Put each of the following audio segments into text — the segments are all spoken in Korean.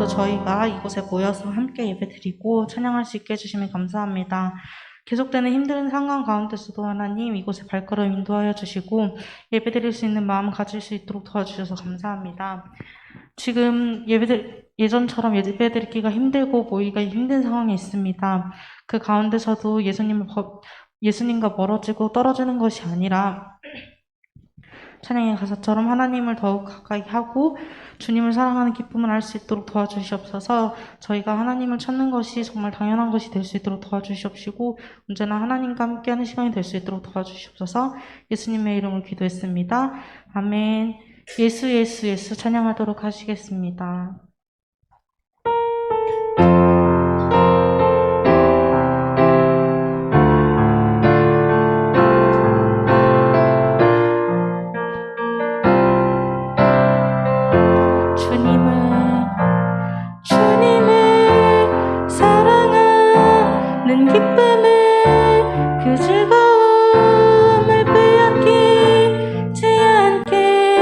오늘도 저희가 이곳에 모여서 함께 예배드리고 찬양할 수 있게 해주시면 감사합니다. 계속되는 힘든 상황 가운데서도 하나님 이곳에 발걸음 인도하여 주시고 예배드릴 수 있는 마음 가질 수 있도록 도와주셔서 감사합니다. 지금 예전처럼 예배드리기가 힘들고 모이기가 힘든 상황이 있습니다. 그 가운데서도 예수님과 멀어지고 떨어지는 것이 아니라 찬양의 가사처럼 하나님을 더욱 가까이 하고 주님을 사랑하는 기쁨을 알 수 있도록 도와주시옵소서. 저희가 하나님을 찾는 것이 정말 당연한 것이 될 수 있도록 도와주시옵시고 언제나 하나님과 함께하는 시간이 될 수 있도록 도와주시옵소서. 예수님의 이름으로 기도했습니다. 아멘. 예수 예수 예수 찬양하도록 하시겠습니다. 주님을 사랑하는 기쁨을 그 즐거움을 빼앗기지 않게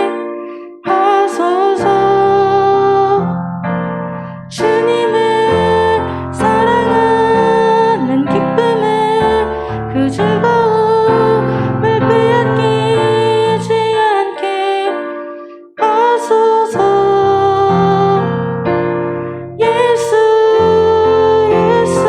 하소서. 주님을 사랑하는 기쁨을 그 즐거움을 빼앗기지 않게 하소서. 예수 예수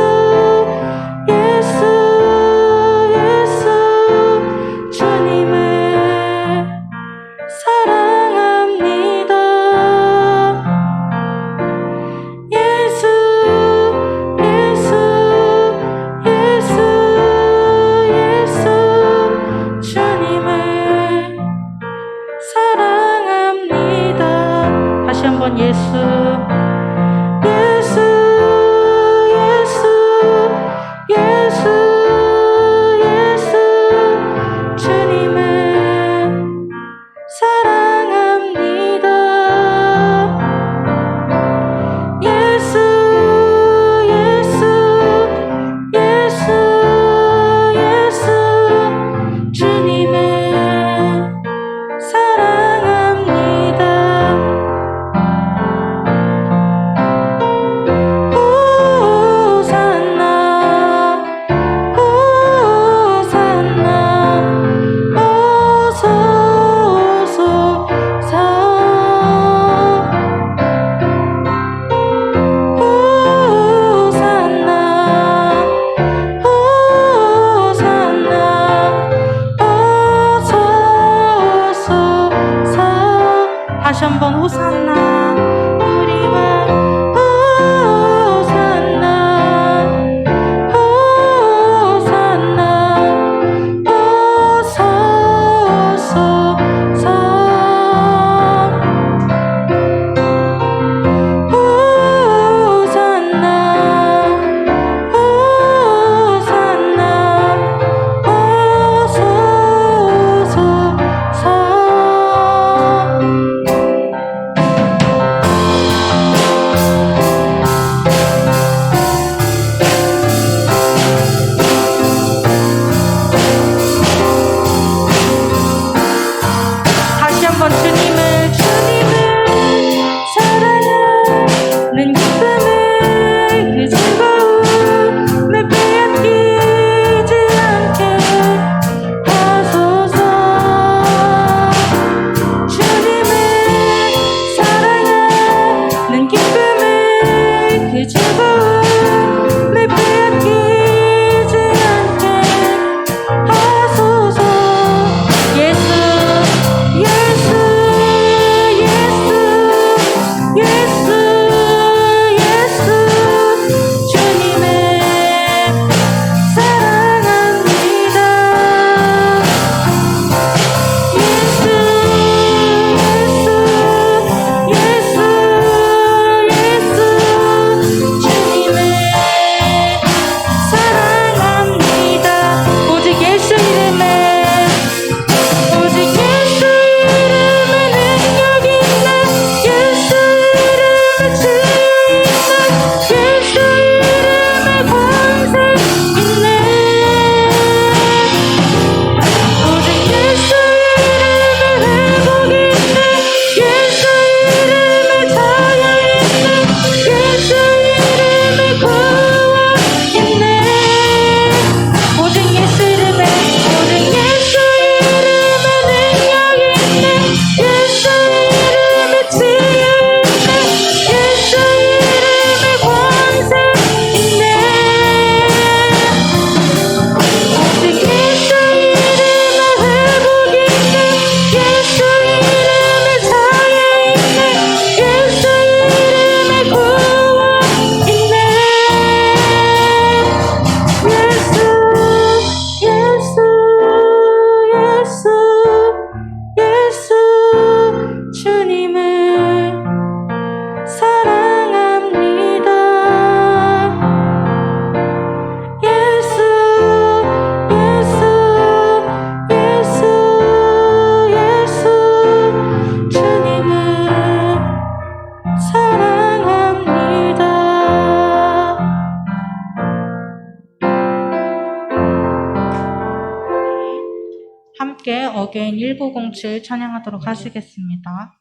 함께 어게인 1907 찬양하도록 하시겠습니다.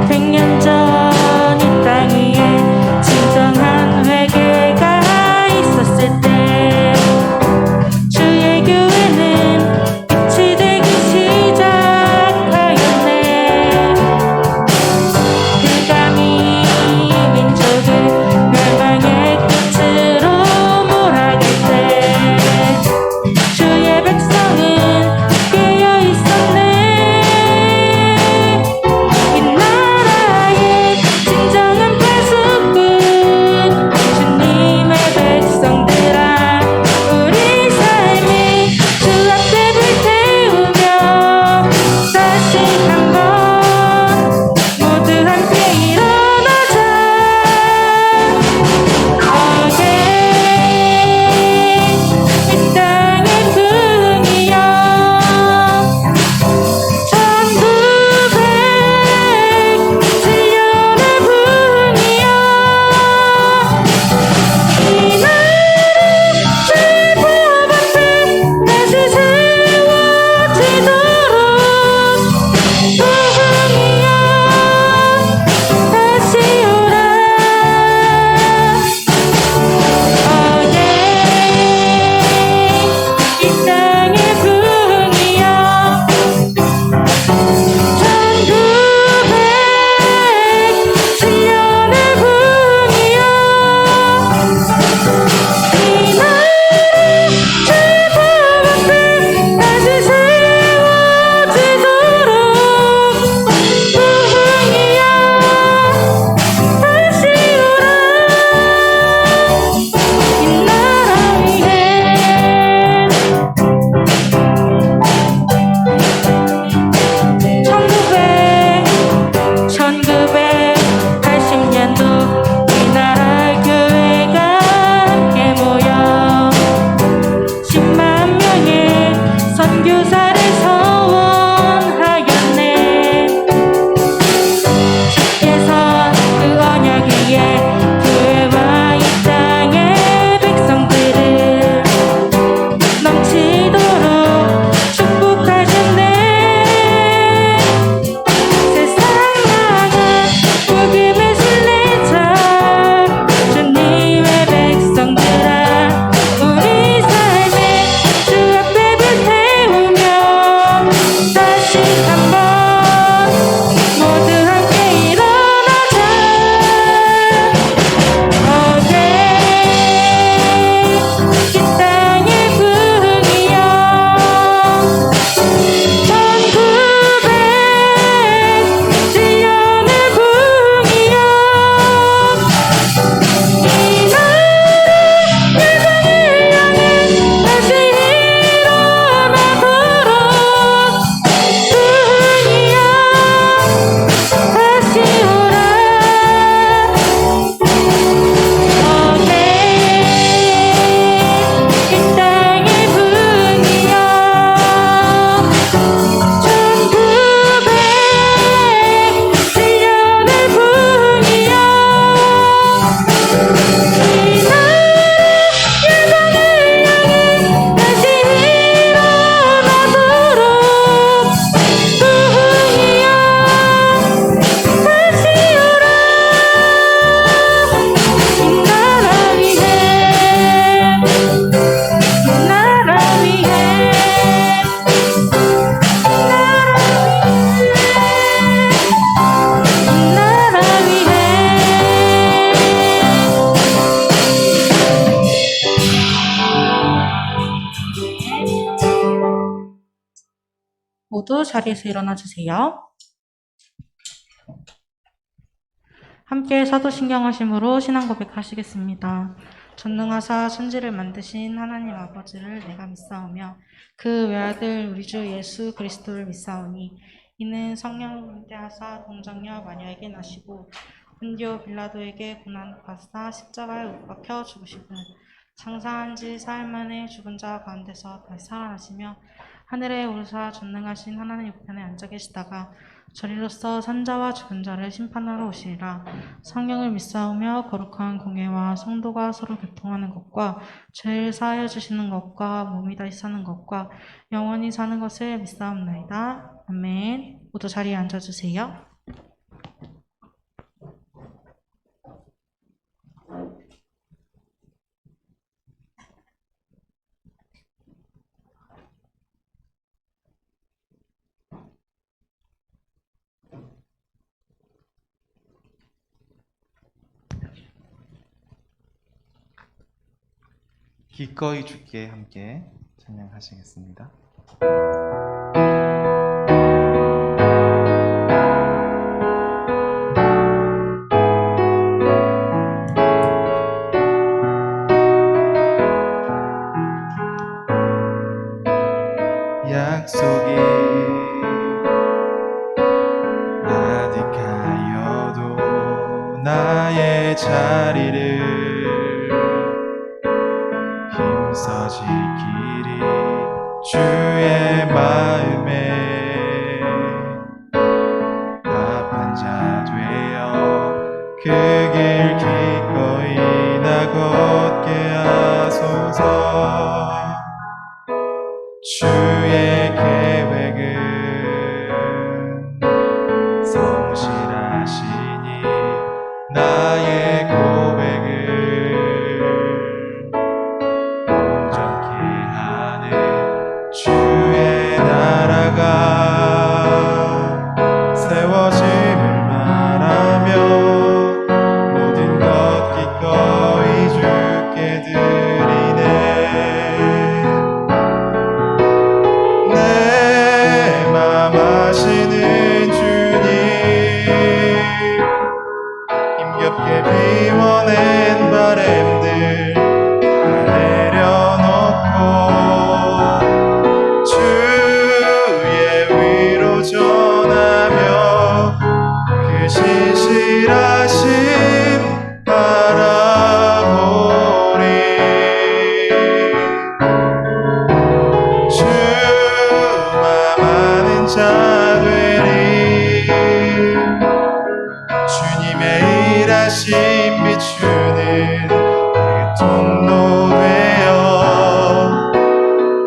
100년 전 이 땅 위에 진정한 회개가 있었을 때 주의 교회는 빛이 되기 시작하였네. 불감이 민족을 멸망의 끝으로 몰아갈 때 주의 백성은 깨어 있었네. 이 나라의 진정한 파수꾼 주님의 백성들아, 우리 삶이 주 앞에 불태우며 다시 한번 모두 함께 일어나자. 이 땅의 부흥이여, 천구백 질년의 부흥이여, 이 나라 제법 앞에 다시 세워지도록 부흥이여 다시 오라. 이 땅의 부흥이여, 천구백 질년의 부흥이여, 이 나라 제법 앞에 다시 세워지도록 부흥이여 다시 오라. 이 나라 위에 1980년도 이 나라 교회가 함께 모여 10만 명의 선교사를 서원하였네. 주께서 그 언약 위에 교회와 이 땅의 백성들을 넘치도록 축복하셨네. 세상 향한 복음의 순례자 주님의 백성들아, 우리 삶에 주 앞에 불태우며 다시 한번 모두 함께 일어나자. 이 땅의 부흥이여, 천구백 질년의 부흥이여, 이 나라 세상을 향해 다시 일어나도록 부흥이여 다시 오라. 이 땅의 부흥이여, 천구백 질년의 부흥이여, 이 나라 세상을 향해 다시 일어나도록 부흥이여 다시 오라. 이 나라 위에, 이 나라 위에, 이 나라 위에. 모두 자리에서 일어나 주세요. 함께 사도신경하심으로 신앙 고백하시겠습니다. 전능하사 천지를 만드신 하나님 아버지를 내가 믿사오며 그 외아들 우리 주 예수 그리스도를 믿사오니 이는 성령을 잉태하사 동정녀 마리아에게 나시고 본디오 빌라도에게 고난받사 십자가에 못 박혀 죽으시고 장사한 지 사흘 만에 죽은 자 가운데서 다시 살아나시며 하늘에 오르사 전능하신 하나님 우편에 앉아 계시다가 저리로서 산자와 죽은 자를 심판하러 오시리라. 성령을 믿사오며 거룩한 공예와 성도가 서로 교통하는 것과 죄를 사하여 주시는 것과 몸이 다시 사는 것과 영원히 사는 것을 믿사옵나이다. 아멘. 모두 자리에 앉아주세요. 기꺼이 주께 함께 찬양하시겠습니다. 약속이 아득하여도 나의 자리를 힘써 지키리 주의 마음에 합한 자 되어 그 길 기꺼이 나 걷게 하소서. 주의 계획은 성실하시니 나의 고백을 온전케 하네. 주의 나라가 세워짐을 말하며 모든 것 기꺼이 주께 드리네. 내 맘 아시는 주님, 힘겹게 비워낸 바램들 다 내려놓고 주의 위로 전하며 그 신실하심 바라보리. 주만 자 되리. 주님의 일하심 비추는 그 통로 되어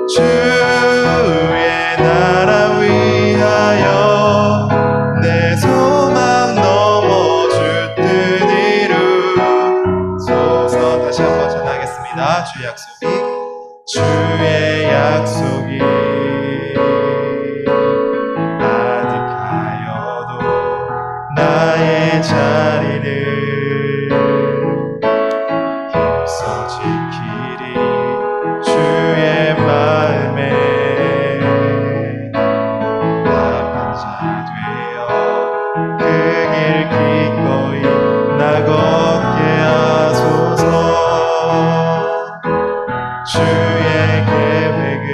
주의 나라 위하여 내 소망 넘어 주 뜻 이루소서. 다시 한번 전하겠습니다. 주의 약속이 아득하여도 나의 자리를 힘써 지키리 주의 마음에 합한 자 되어 그 길 기꺼이 나 걷게 하소서. 주의 계획은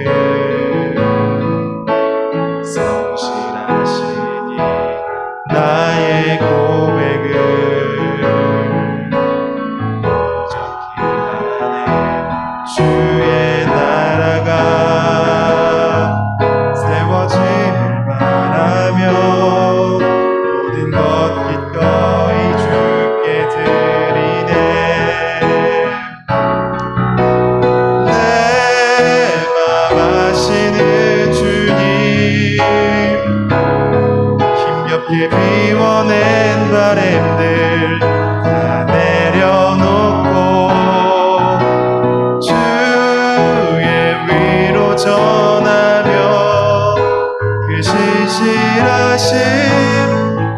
성실하시니 나의 고백을 온전케 하네. 주의 나라가 세워짐을 바라며 모든 것 기꺼이 주께 드리네. 내 맘 아시는 주님, 힘겹게 비워낸 바램들 다 내려놓고 주의 위로 전하며 그 신실하심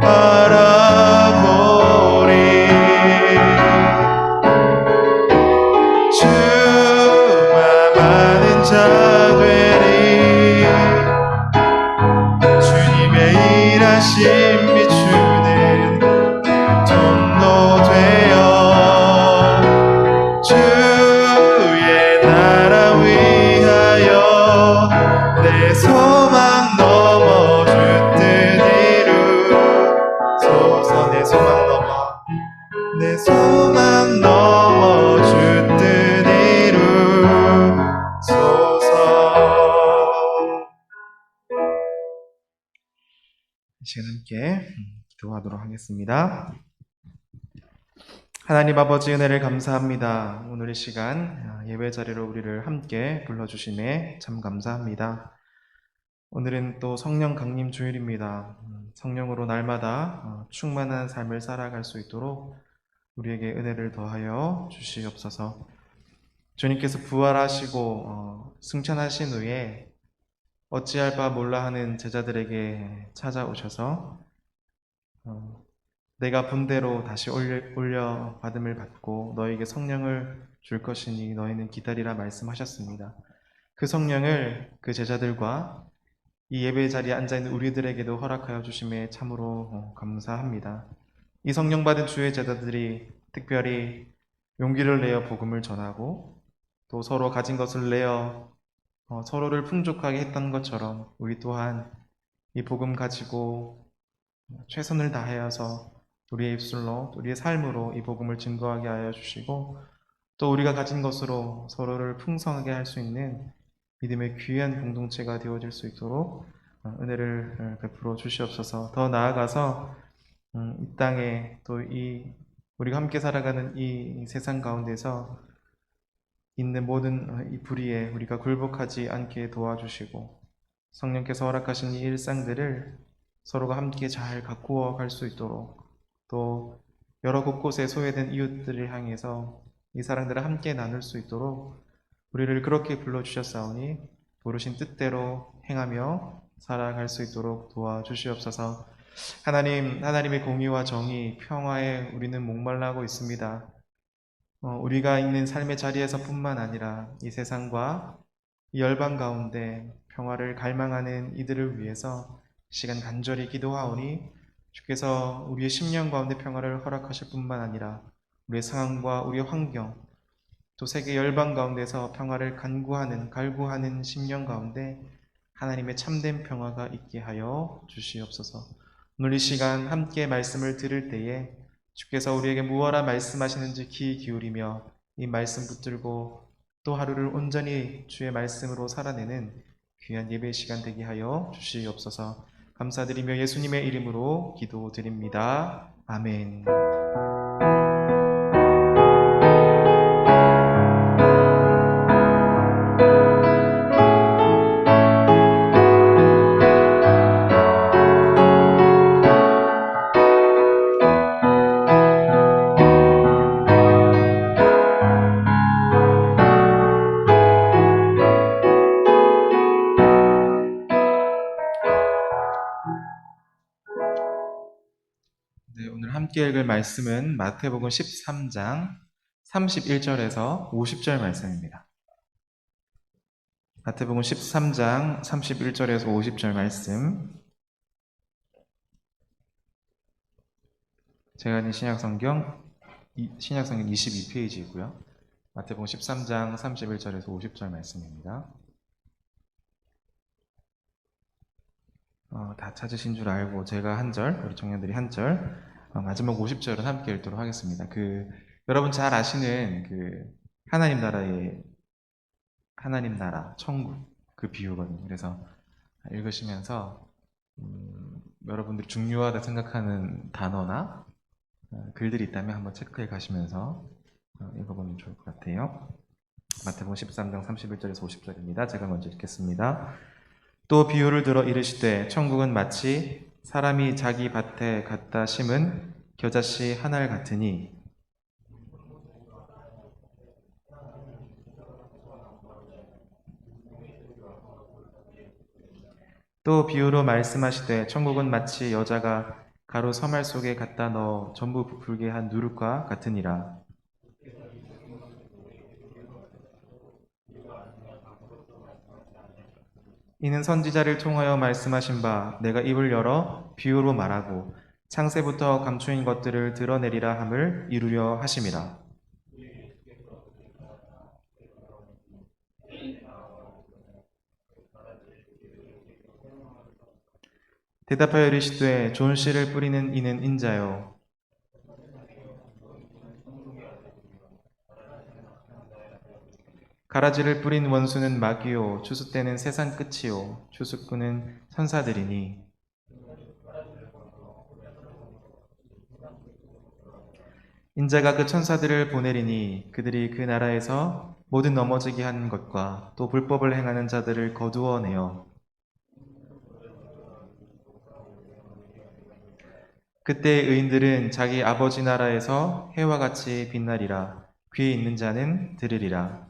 바라보리. 주만 아는 자 되리. 주님의 일하심 비추는 그 통로 되어 주의 나라 위하여 내 소망 넘어 주 뜻 이루소서. 내 소망 넘어 주 뜻 이루소서. 이 시간 함께 기도하도록 하겠습니다. 하나님 아버지 은혜를 감사합니다. 오늘 이 시간 예배 자리로 우리를 함께 불러주심에 참 감사합니다. 오늘은 또 성령 강림 주일입니다. 성령으로 날마다 충만한 삶을 살아갈 수 있도록 우리에게 은혜를 더하여 주시옵소서. 주님께서 부활하시고 승천하신 후에 어찌할 바 몰라 하는 제자들에게 찾아오셔서 내가 본대로 다시 올려 받음을 받고 너에게 성령을 줄 것이니 너희는 기다리라 말씀하셨습니다. 그 성령을 그 제자들과 이 예배 자리에 앉아있는 우리들에게도 허락하여 주심에 참으로 감사합니다. 이 성령 받은 주의 제자들이 특별히 용기를 내어 복음을 전하고 또 서로 가진 것을 내어 서로를 풍족하게 했던 것처럼 우리 또한 이 복음 가지고 최선을 다하여서 우리의 입술로 우리의 삶으로 이 복음을 증거하게 하여 주시고 또 우리가 가진 것으로 서로를 풍성하게 할 수 있는 믿음의 귀한 공동체가 되어질 수 있도록 은혜를 베풀어 주시옵소서. 더 나아가서 이 땅에 또 우리가 함께 살아가는 이 세상 가운데서 있는 모든 이 불의에 우리가 굴복하지 않게 도와주시고 성령께서 허락하신 이 일상들을 서로가 함께 잘 가꾸어 갈 수 있도록 또 여러 곳곳에 소외된 이웃들을 향해서 이 사랑들을 함께 나눌 수 있도록 우리를 그렇게 불러주셨사오니 부르신 뜻대로 행하며 살아갈 수 있도록 도와주시옵소서. 하나님의 공의와 정의, 평화에 우리는 목말라하고 있습니다. 우리가 있는 삶의 자리에서 뿐만 아니라 이 세상과 이 열방 가운데 평화를 갈망하는 이들을 위해서 시간 간절히 기도하오니 주께서 우리의 심령 가운데 평화를 허락하실 뿐만 아니라 우리의 상황과 우리의 환경 또 세계 열방 가운데서 평화를 갈구하는 심령 가운데 하나님의 참된 평화가 있게 하여 주시옵소서. 오늘 이 시간 함께 말씀을 들을 때에 주께서 우리에게 무엇라 말씀하시는지 귀 기울이며 이 말씀 붙들고 또 하루를 온전히 주의 말씀으로 살아내는 귀한 예배 시간 되게 하여 주시옵소서. 감사드리며 예수님의 이름으로 기도드립니다. 아멘. 네, 오늘 함께 읽을 말씀은 마태복음 13장 31절에서 50절 말씀입니다. 마태복음 13장 31절에서 50절 말씀. 제가 있는 신약성경 22페이지이고요. 마태복음 13장 31절에서 50절 말씀입니다. 다 찾으신 줄 알고 제가 한 절, 우리 청년들이 한 절, 마지막 50절은 함께 읽도록 하겠습니다. 여러분 잘 아시는 하나님 나라, 천국 그 비유거든요. 그래서 읽으시면서 여러분들이 중요하다 생각하는 단어나 글들이 있다면 한번 체크해 가시면서 읽어보면 좋을 것 같아요. 마태복음 13장 31절에서 50절입니다. 제가 먼저 읽겠습니다. 또 비유를 들어 이르시되 천국은 마치 사람이 자기 밭에 갖다 심은 겨자씨 한 알 같으니 또 비유로 말씀하시되 천국은 마치 여자가 가루 서말 속에 갖다 넣어 전부 부풀게 한 누룩과 같으니라. 이는 선지자를 통하여 말씀하신 바 내가 입을 열어 비유로 말하고 창세부터 감추인 것들을 드러내리라 함을 이루려 하심이라. 대답하여 이르시되 좋은 씨를 뿌리는 이는 인자요 가라지를 뿌린 원수는 마귀요 추수 때는 세상 끝이요 추수꾼은 천사들이니 인자가 그 천사들을 보내리니 그들이 그 나라에서 모든 넘어지게 하는 것과 또 불법을 행하는 자들을 거두어내어 그때 의인들은 자기 아버지 나라에서 해와 같이 빛나리라. 귀에 있는 자는 들으리라.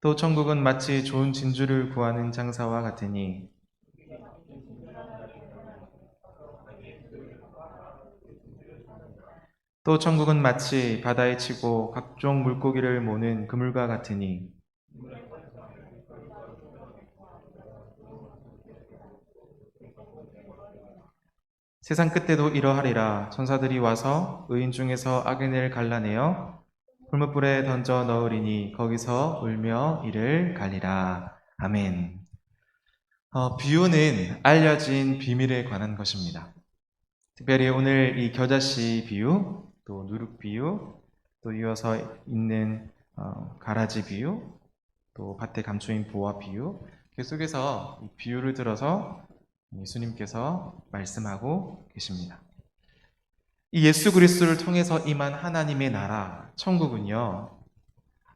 또 천국은 마치 좋은 진주를 구하는 장사와 같으니 또 천국은 마치 바다에 치고 각종 물고기를 모는 그물과 같으니 세상 끝때도 이러하리라. 천사들이 와서 의인 중에서 악인을 갈라내어 불못불에 던져 넣으리니 거기서 울며 이를 갈리라. 아멘. 비유는 알려진 비밀에 관한 것입니다. 특별히 오늘 이 겨자씨 비유, 또 누룩 비유, 또 이어서 있는 가라지 비유, 또 밭에 감추인 보화 비유, 계속해서 이 비유를 들어서 예수님께서 말씀하고 계십니다. 이 예수 그리스도를 통해서 임한 하나님의 나라, 천국은요,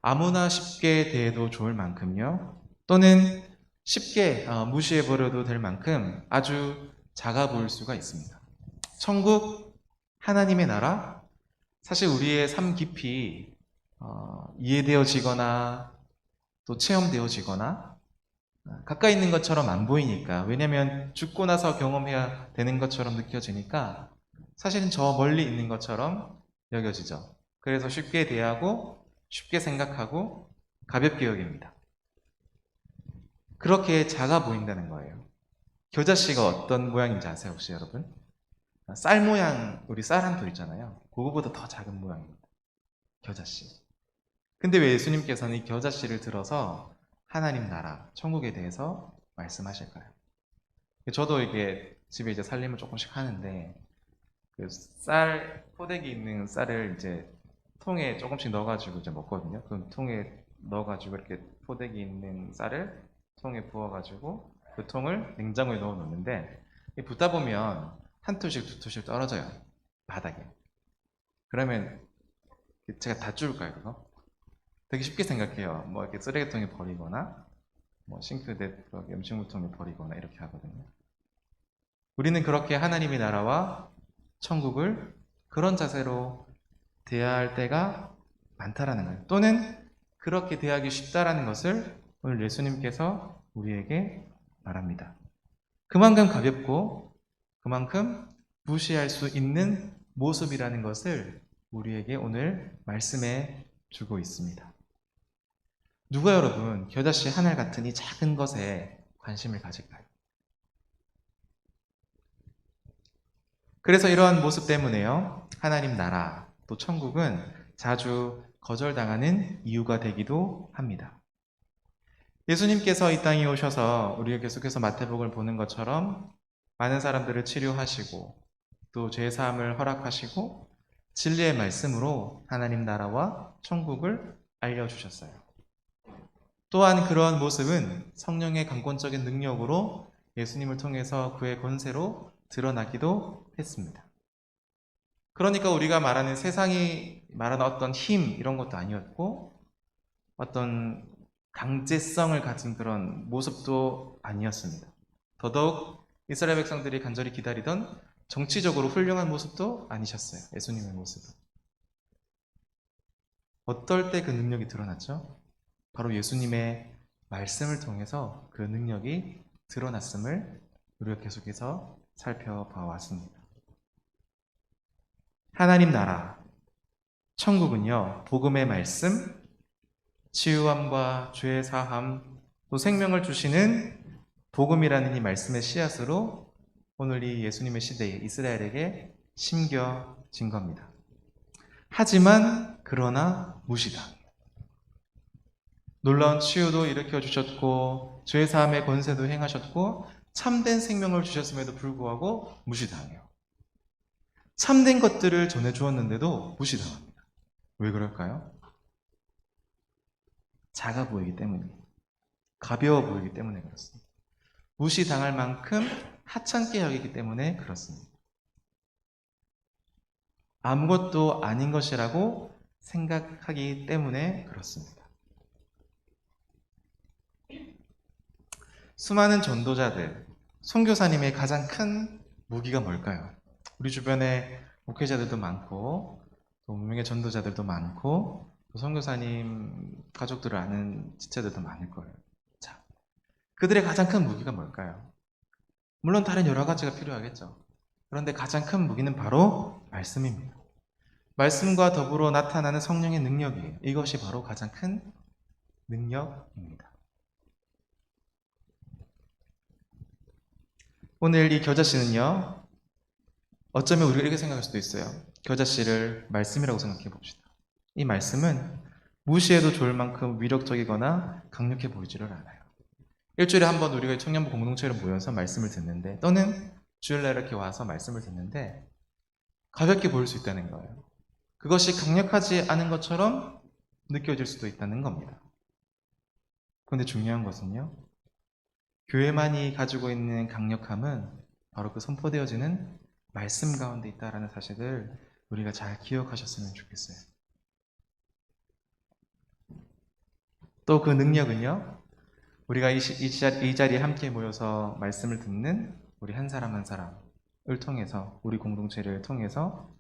아무나 쉽게 대해도 좋을 만큼요, 또는 쉽게 무시해버려도 될 만큼 아주 작아 보일 수가 있습니다. 천국, 하나님의 나라, 사실 우리의 삶 깊이 이해되어지거나 또 체험되어지거나 가까이 있는 것처럼 안 보이니까, 왜냐하면 죽고 나서 경험해야 되는 것처럼 느껴지니까 사실은 저 멀리 있는 것처럼 여겨지죠. 그래서 쉽게 대하고 쉽게 생각하고 가볍게 여깁니다. 그렇게 작아 보인다는 거예요. 겨자씨가 어떤 모양인지 아세요, 혹시 여러분? 쌀 모양, 우리 쌀 한 돌 있잖아요. 그거보다 더 작은 모양입니다. 겨자씨. 근데 왜 예수님께서는 이 겨자씨를 들어서 하나님 나라, 천국에 대해서 말씀하실까요? 저도 이게 집에 이제 살림을 조금씩 하는데, 그 쌀, 포대기 있는 쌀을 이제 통에 조금씩 넣어가지고 이제 먹거든요. 그럼 통에 넣어가지고 이렇게 포대기 있는 쌀을 통에 부어가지고 그 통을 냉장고에 넣어 놓는데, 붓다 보면 한 톨씩 두 톨씩 떨어져요. 바닥에. 그러면 제가 다 줄까요, 그거? 되게 쉽게 생각해요. 뭐 이렇게 쓰레기통에 버리거나, 뭐 싱크대 음식물통에 버리거나 이렇게 하거든요. 우리는 그렇게 하나님의 나라와 천국을 그런 자세로 대할 때가 많다라는 거예요. 또는 그렇게 대하기 쉽다라는 것을 오늘 예수님께서 우리에게 말합니다. 그만큼 가볍고 그만큼 무시할 수 있는 모습이라는 것을 우리에게 오늘 말씀해 주고 있습니다. 누가 여러분 겨자씨 한 알 같은 이 작은 것에 관심을 가질까요? 그래서 이러한 모습 때문에요, 하나님 나라 또 천국은 자주 거절당하는 이유가 되기도 합니다. 예수님께서 이 땅에 오셔서 우리가 계속해서 마태복음을 보는 것처럼 많은 사람들을 치료하시고 또 죄사함을 허락하시고 진리의 말씀으로 하나님 나라와 천국을 알려주셨어요. 또한 그러한 모습은 성령의 강권적인 능력으로 예수님을 통해서 그의 권세로 드러나기도 했습니다. 그러니까 우리가 말하는 세상이 말하는 어떤 힘 이런 것도 아니었고 어떤 강제성을 가진 그런 모습도 아니었습니다. 더더욱 이스라엘 백성들이 간절히 기다리던 정치적으로 훌륭한 모습도 아니셨어요. 예수님의 모습은. 어떨 때 그 능력이 드러났죠? 바로 예수님의 말씀을 통해서 그 능력이 드러났음을 우리가 계속해서 살펴봐 왔습니다. 하나님 나라, 천국은요, 복음의 말씀, 치유함과 죄 사함, 또 생명을 주시는 복음이라는 이 말씀의 씨앗으로 오늘 이 예수님의 시대에 이스라엘에게 심겨진 겁니다. 하지만 그러나 무시당해요. 놀라운 치유도 일으켜 주셨고 죄 사함의 권세도 행하셨고 참된 생명을 주셨음에도 불구하고 무시당해요. 참된 것들을 전해 주었는데도 무시당합니다. 왜 그럴까요? 작아 보이기 때문이에요. 가벼워 보이기 때문에 그렇습니다. 무시당할 만큼 하찮게 여기기 때문에 그렇습니다. 아무것도 아닌 것이라고 생각하기 때문에 그렇습니다. 수많은 전도자들, 선교사님의 가장 큰 무기가 뭘까요? 우리 주변에 목회자들도 많고 또 무명의 전도자들도 많고 또 선교사님 가족들을 아는 지체들도 많을 거예요. 자, 그들의 가장 큰 무기가 뭘까요? 물론 다른 여러 가지가 필요하겠죠. 그런데 가장 큰 무기는 바로 말씀입니다. 말씀과 더불어 나타나는 성령의 능력이에요. 이것이 바로 가장 큰 능력입니다. 오늘 이 겨자씨는요, 어쩌면 우리가 이렇게 생각할 수도 있어요. 겨자씨를 말씀이라고 생각해 봅시다. 이 말씀은 무시해도 좋을 만큼 위력적이거나 강력해 보이지를 않아요. 일주일에 한 번 우리가 청년부 공동체로 모여서 말씀을 듣는데, 또는 주일날 이렇게 와서 말씀을 듣는데 가볍게 보일 수 있다는 거예요. 그것이 강력하지 않은 것처럼 느껴질 수도 있다는 겁니다. 그런데 중요한 것은요, 교회만이 가지고 있는 강력함은 바로 그 선포되어지는 말씀 가운데 있다라는 사실을 우리가 잘 기억하셨으면 좋겠어요. 또 그 능력은요, 우리가 이 자리에 함께 모여서 말씀을 듣는 우리 한 사람 한 사람을 통해서, 우리 공동체를 통해서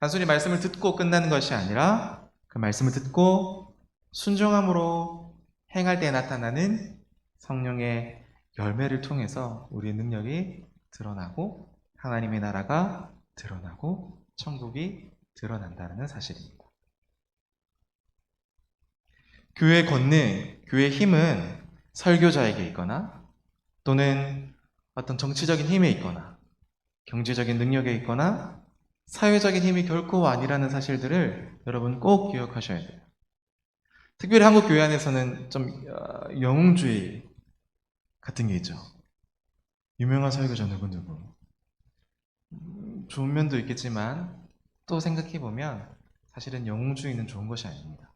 단순히 말씀을 듣고 끝나는 것이 아니라 그 말씀을 듣고 순종함으로 행할 때 나타나는 성령의 열매를 통해서 우리의 능력이 드러나고 하나님의 나라가 드러나고 천국이 드러난다는 사실입니다. 교회의 권능, 교회의 힘은 설교자에게 있거나 또는 어떤 정치적인 힘에 있거나 경제적인 능력에 있거나 사회적인 힘이 결코 아니라는 사실들을 여러분 꼭 기억하셔야 돼요. 특별히 한국 교회 안에서는 좀 영웅주의 같은 게 있죠. 유명한 설교자 누구누구. 좋은 면도 있겠지만 또 생각해보면 사실은 영웅주의는 좋은 것이 아닙니다.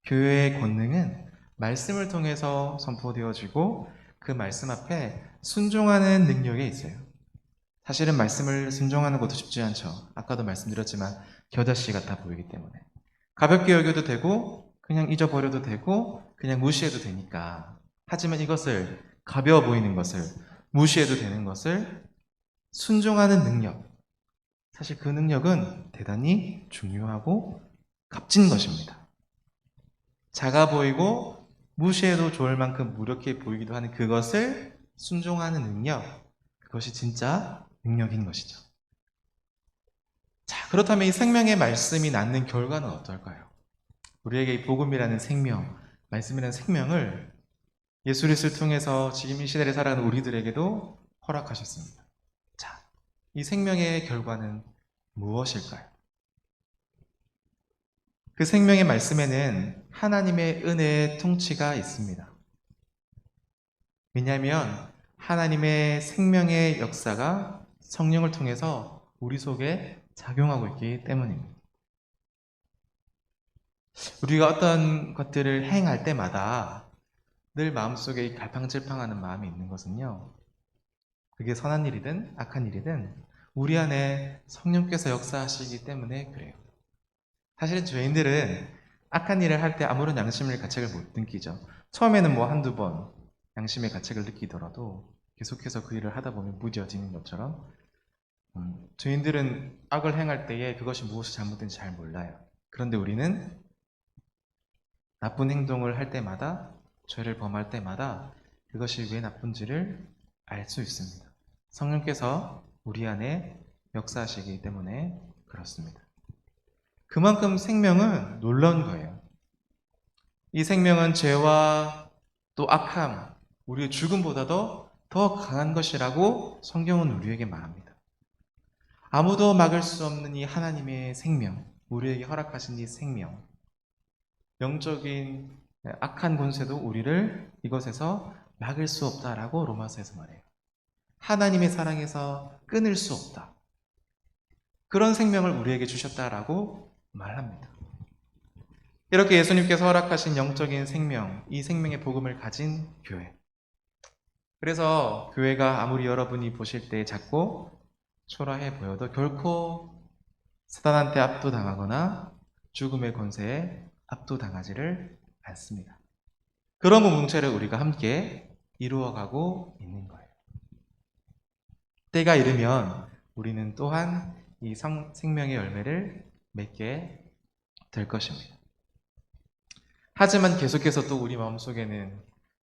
교회의 권능은 말씀을 통해서 선포되어지고 그 말씀 앞에 순종하는 능력에 있어요. 사실은 말씀을 순종하는 것도 쉽지 않죠. 아까도 말씀드렸지만 겨자씨 같아 보이기 때문에 가볍게 여겨도 되고 그냥 잊어버려도 되고 그냥 무시해도 되니까. 하지만 이것을, 가벼워 보이는 것을, 무시해도 되는 것을 순종하는 능력, 사실 그 능력은 대단히 중요하고 값진 것입니다. 작아 보이고 무시해도 좋을 만큼 무력해 보이기도 하는 그것을 순종하는 능력, 그것이 진짜 능력인 것이죠. 자, 그렇다면 이 생명의 말씀이 낳는 결과는 어떨까요? 우리에게 이 복음이라는 생명, 말씀이라는 생명을 예수 그리스도를 통해서 지금 이 시대를 살아가는 우리들에게도 허락하셨습니다. 자, 이 생명의 결과는 무엇일까요? 그 생명의 말씀에는 하나님의 은혜의 통치가 있습니다. 왜냐하면 하나님의 생명의 역사가 성령을 통해서 우리 속에 작용하고 있기 때문입니다. 우리가 어떤 것들을 행할 때마다 늘 마음속에 갈팡질팡하는 마음이 있는 것은요, 그게 선한 일이든 악한 일이든 우리 안에 성령께서 역사하시기 때문에 그래요. 사실은 죄인들은 악한 일을 할 때 아무런 양심의 가책을 못 느끼죠. 처음에는 뭐 한두 번 양심의 가책을 느끼더라도 계속해서 그 일을 하다 보면 무뎌지는 것처럼 죄인들은 악을 행할 때에 그것이 무엇이 잘못된지 잘 몰라요. 그런데 우리는 나쁜 행동을 할 때마다, 죄를 범할 때마다 그것이 왜 나쁜지를 알 수 있습니다. 성령께서 우리 안에 역사하시기 때문에 그렇습니다. 그만큼 생명은 놀라운 거예요. 이 생명은 죄와 또 악함, 우리의 죽음보다도 더 강한 것이라고 성경은 우리에게 말합니다. 아무도 막을 수 없는 이 하나님의 생명, 우리에게 허락하신 이 생명, 영적인 악한 권세도 우리를 이것에서 막을 수 없다라고 로마서에서 말해요. 하나님의 사랑에서 끊을 수 없다. 그런 생명을 우리에게 주셨다라고 말합니다. 이렇게 예수님께서 허락하신 영적인 생명, 이 생명의 복음을 가진 교회. 그래서 교회가 아무리 여러분이 보실 때 작고 초라해 보여도 결코 사단한테 압도당하거나 죽음의 권세에 압도당하지를 않습니다. 그런 공동체를 우리가 함께 이루어가고 있는 거예요. 때가 이르면 우리는 또한 이 생명의 열매를 맺게 될 것입니다. 하지만 계속해서 또 우리 마음속에는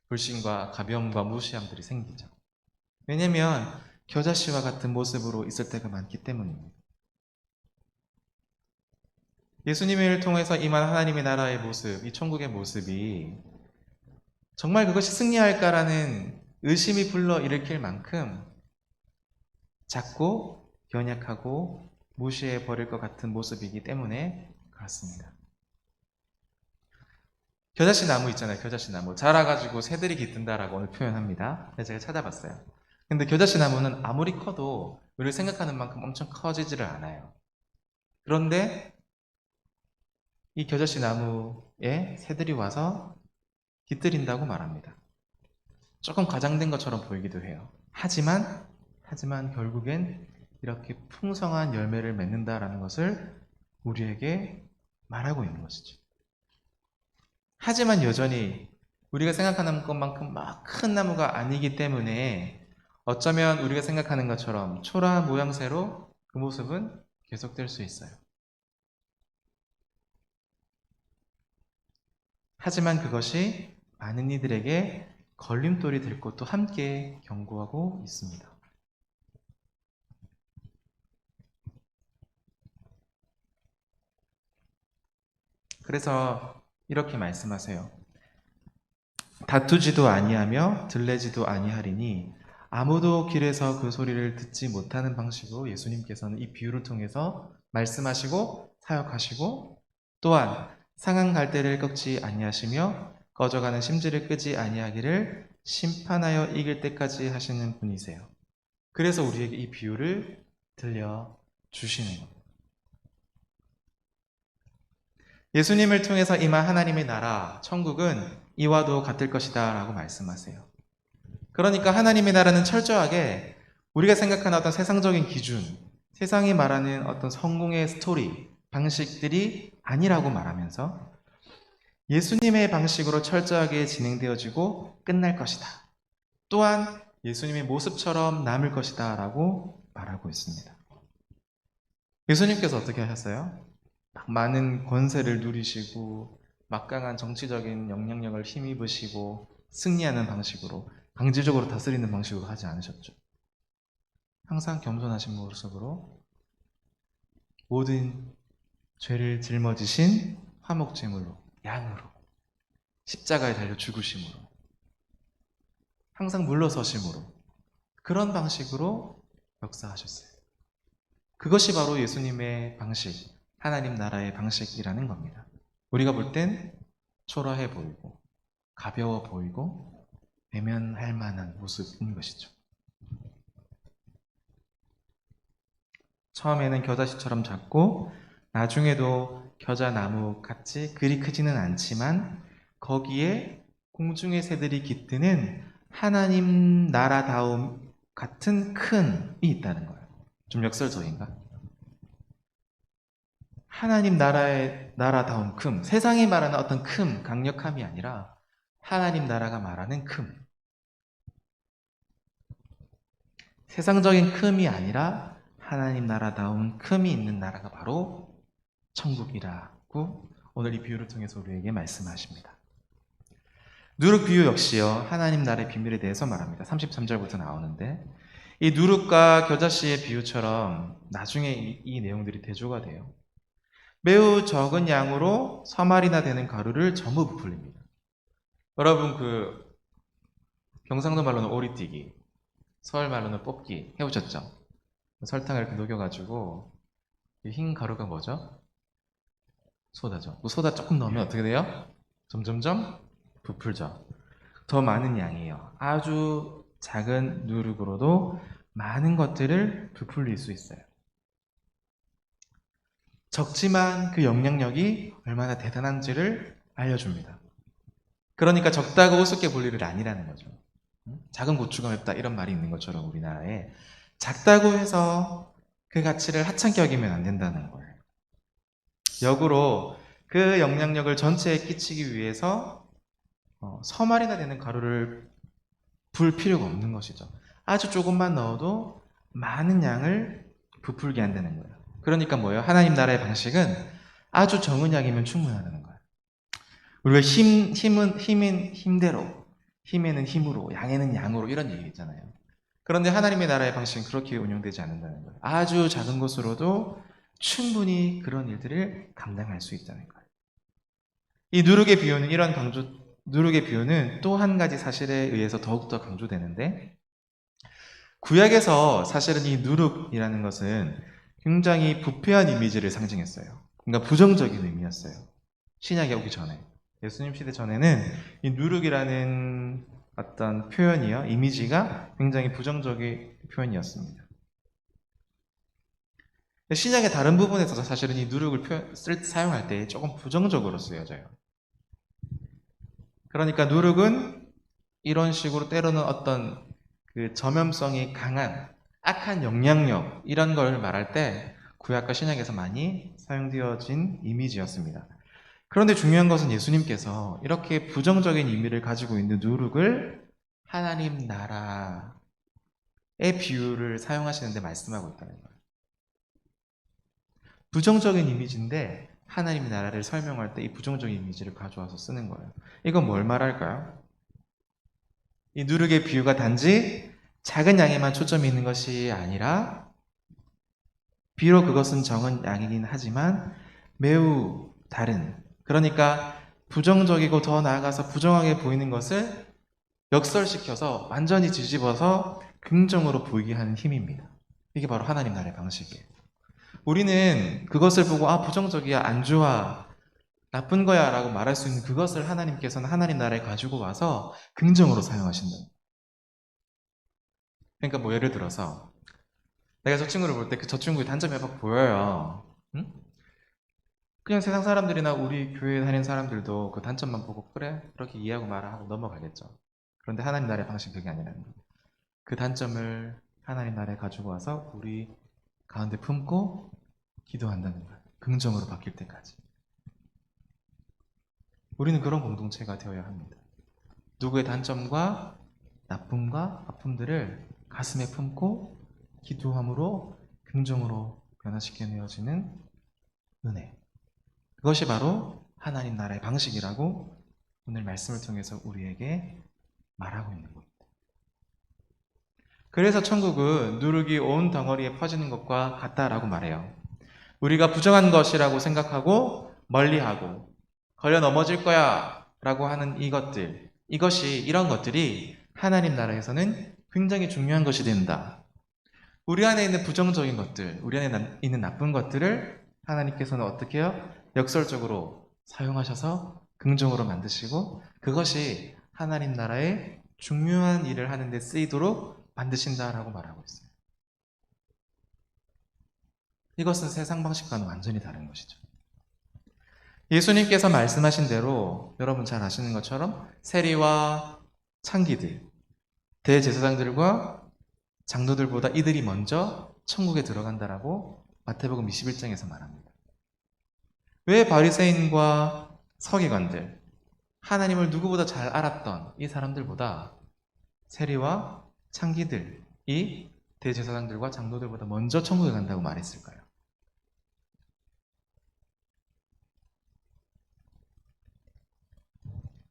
불신과 가벼움과 무시함들이 생기죠. 왜냐하면 겨자씨와 같은 모습으로 있을 때가 많기 때문입니다. 예수님을 통해서 임한 하나님의 나라의 모습, 이 천국의 모습이 정말 그것이 승리할까라는 의심이 불러일으킬 만큼 작고 연약하고 무시해 버릴 것 같은 모습이기 때문에 그렇습니다. 겨자씨 나무 있잖아요. 겨자씨 나무. 자라가지고 새들이 깃든다라고 오늘 표현합니다. 제가 찾아봤어요. 근데 겨자씨 나무는 아무리 커도 우리가 생각하는 만큼 엄청 커지지를 않아요. 그런데 이 겨자씨 나무에 새들이 와서 깃들인다고 말합니다. 조금 과장된 것처럼 보이기도 해요. 하지만 결국엔 이렇게 풍성한 열매를 맺는다라는 것을 우리에게 말하고 있는 것이죠. 하지만 여전히 우리가 생각하는 것만큼 막 큰 나무가 아니기 때문에 어쩌면 우리가 생각하는 것처럼 초라한 모양새로 그 모습은 계속될 수 있어요. 하지만 그것이 많은 이들에게 걸림돌이 될 것도 함께 경고하고 있습니다. 그래서 이렇게 말씀하세요. 다투지도 아니하며 들레지도 아니하리니 아무도 길에서 그 소리를 듣지 못하는 방식으로 예수님께서는 이 비유를 통해서 말씀하시고 사역하시고 또한 상한 갈대를 꺾지 아니하시며 꺼져가는 심지를 끄지 아니하기를 심판하여 이길 때까지 하시는 분이세요. 그래서 우리에게 이 비유를 들려주시는 겁니다. 예수님을 통해서 임한 하나님의 나라, 천국은 이와도 같을 것이다 라고 말씀하세요. 그러니까 하나님의 나라는 철저하게 우리가 생각하는 어떤 세상적인 기준, 세상이 말하는 어떤 성공의 스토리, 방식들이 아니라고 말하면서 예수님의 방식으로 철저하게 진행되어지고 끝날 것이다. 또한 예수님의 모습처럼 남을 것이다 라고 말하고 있습니다. 예수님께서 어떻게 하셨어요? 많은 권세를 누리시고 막강한 정치적인 영향력을 힘입으시고 승리하는 방식으로 강제적으로 다스리는 방식으로 하지 않으셨죠. 항상 겸손하신 모습으로 모든 죄를 짊어지신 화목제물로 양으로 십자가에 달려 죽으심으로 항상 물러서심으로 그런 방식으로 역사하셨어요. 그것이 바로 예수님의 방식, 하나님 나라의 방식이라는 겁니다. 우리가 볼 땐 초라해 보이고 가벼워 보이고 외면할 만한 모습인 것이죠. 처음에는 겨자씨처럼 작고 나중에도 겨자나무 같이 그리 크지는 않지만 거기에 공중의 새들이 깃드는 하나님 나라다움 같은 큰이 있다는 거예요. 좀 역설적인가? 하나님 나라의 나라다운 큼, 세상이 말하는 어떤 큼, 강력함이 아니라 하나님 나라가 말하는 큼. 세상적인 큼이 아니라 하나님 나라다운 큼이 있는 나라가 바로 천국이라고 오늘 이 비유를 통해서 우리에게 말씀하십니다. 누룩 비유 역시요, 하나님 나라의 비밀에 대해서 말합니다. 33절부터 나오는데 이 누룩과 겨자씨의 비유처럼 나중에 이 내용들이 대조가 돼요. 매우 적은 양으로 서말이나 되는 가루를 전부 부풀립니다. 여러분 경상도 말로는 오리뛰기, 서울 말로는 뽑기 해보셨죠? 설탕을 이렇게 녹여가지고 흰 가루가 뭐죠? 소다죠. 그 소다 조금 넣으면 어떻게 돼요? 점점점 부풀죠. 더 많은 양이에요. 아주 작은 누룩으로도 많은 것들을 부풀릴 수 있어요. 적지만 그 영향력이 얼마나 대단한지를 알려줍니다. 그러니까 적다고 우습게 볼 일은 아니라는 거죠. 작은 고추가 맵다 이런 말이 있는 것처럼 우리나라에 작다고 해서 그 가치를 하찮게 여기면 안 된다는 거예요. 역으로 그 영향력을 전체에 끼치기 위해서 서말이나 되는 가루를 불 필요가 없는 것이죠. 아주 조금만 넣어도 많은 양을 부풀게 한다는 거예요. 그러니까 뭐예요? 하나님 나라의 방식은 아주 적은 양이면 충분하다는 거예요. 우리가 힘은 힘대로, 힘에는 힘으로, 양에는 양으로 이런 얘기 있잖아요. 그런데 하나님의 나라의 방식은 그렇게 운영되지 않는다는 거예요. 아주 작은 것으로도 충분히 그런 일들을 감당할 수 있다는 거예요. 이 누룩의 비유는 누룩의 비유는 또 한 가지 사실에 의해서 더욱더 강조되는데, 구약에서 사실은 이 누룩이라는 것은 굉장히 부패한 이미지를 상징했어요. 그러니까 부정적인 의미였어요. 신약이 오기 전에. 예수님 시대 전에는 이 누룩이라는 어떤 표현이요, 이미지가 굉장히 부정적인 표현이었습니다. 신약의 다른 부분에서도 사실은 이 누룩을 사용할 때 조금 부정적으로 쓰여져요. 그러니까 누룩은 이런 식으로 때로는 어떤 그 전염성이 강한 악한 영향력 이런 걸 말할 때 구약과 신약에서 많이 사용되어진 이미지였습니다. 그런데 중요한 것은 예수님께서 이렇게 부정적인 의미를 가지고 있는 누룩을 하나님 나라의 비유를 사용하시는데 말씀하고 있다는 거예요. 부정적인 이미지인데 하나님 나라를 설명할 때 이 부정적인 이미지를 가져와서 쓰는 거예요. 이건 뭘 말할까요? 이 누룩의 비유가 단지 작은 양에만 초점이 있는 것이 아니라 비록 그것은 적은 양이긴 하지만 매우 다른, 그러니까 부정적이고 더 나아가서 부정하게 보이는 것을 역설시켜서 완전히 뒤집어서 긍정으로 보이게 하는 힘입니다. 이게 바로 하나님 나라의 방식이에요. 우리는 그것을 보고 부정적이야, 안 좋아, 나쁜 거야 라고 말할 수 있는 그것을 하나님께서는 하나님 나라에 가지고 와서 긍정으로 사용하신다. 그러니까 뭐 예를 들어서 내가 저 친구를 볼 때 저 친구의 단점이 막 보여요. 응? 그냥 세상 사람들이나 우리 교회에 다니는 사람들도 그 단점만 보고 그래 그렇게 이해하고 말하고 넘어가겠죠. 그런데 하나님 나라의 방식은 그게 아니라는 거예요. 그 단점을 하나님 나라에 가지고 와서 우리 가운데 품고 기도한다는 거예요. 긍정으로 바뀔 때까지. 우리는 그런 공동체가 되어야 합니다. 누구의 단점과 나쁨과 아픔들을 가슴에 품고 기도함으로 긍정으로 변화시켜내어지는 은혜. 그것이 바로 하나님 나라의 방식이라고 오늘 말씀을 통해서 우리에게 말하고 있는 겁니다. 그래서 천국은 누룩이 온 덩어리에 퍼지는 것과 같다라고 말해요. 우리가 부정한 것이라고 생각하고 멀리하고 걸려 넘어질 거야 라고 하는 이런 것들이 하나님 나라에서는 굉장히 중요한 것이 된다. 우리 안에 있는 부정적인 것들, 우리 안에 있는 나쁜 것들을 하나님께서는 어떻게 해요? 역설적으로 사용하셔서 긍정으로 만드시고 그것이 하나님 나라의 중요한 일을 하는 데 쓰이도록 만드신다라고 말하고 있어요. 이것은 세상 방식과는 완전히 다른 것이죠. 예수님께서 말씀하신 대로 여러분 잘 아시는 것처럼 세리와 창기들, 대제사장들과 장로들보다 이들이 먼저 천국에 들어간다라고 마태복음 21장에서 말합니다. 왜 바리새인과 서기관들, 하나님을 누구보다 잘 알았던 이 사람들보다 세리와 창기들이 대제사장들과 장로들보다 먼저 천국에 간다고 말했을까요?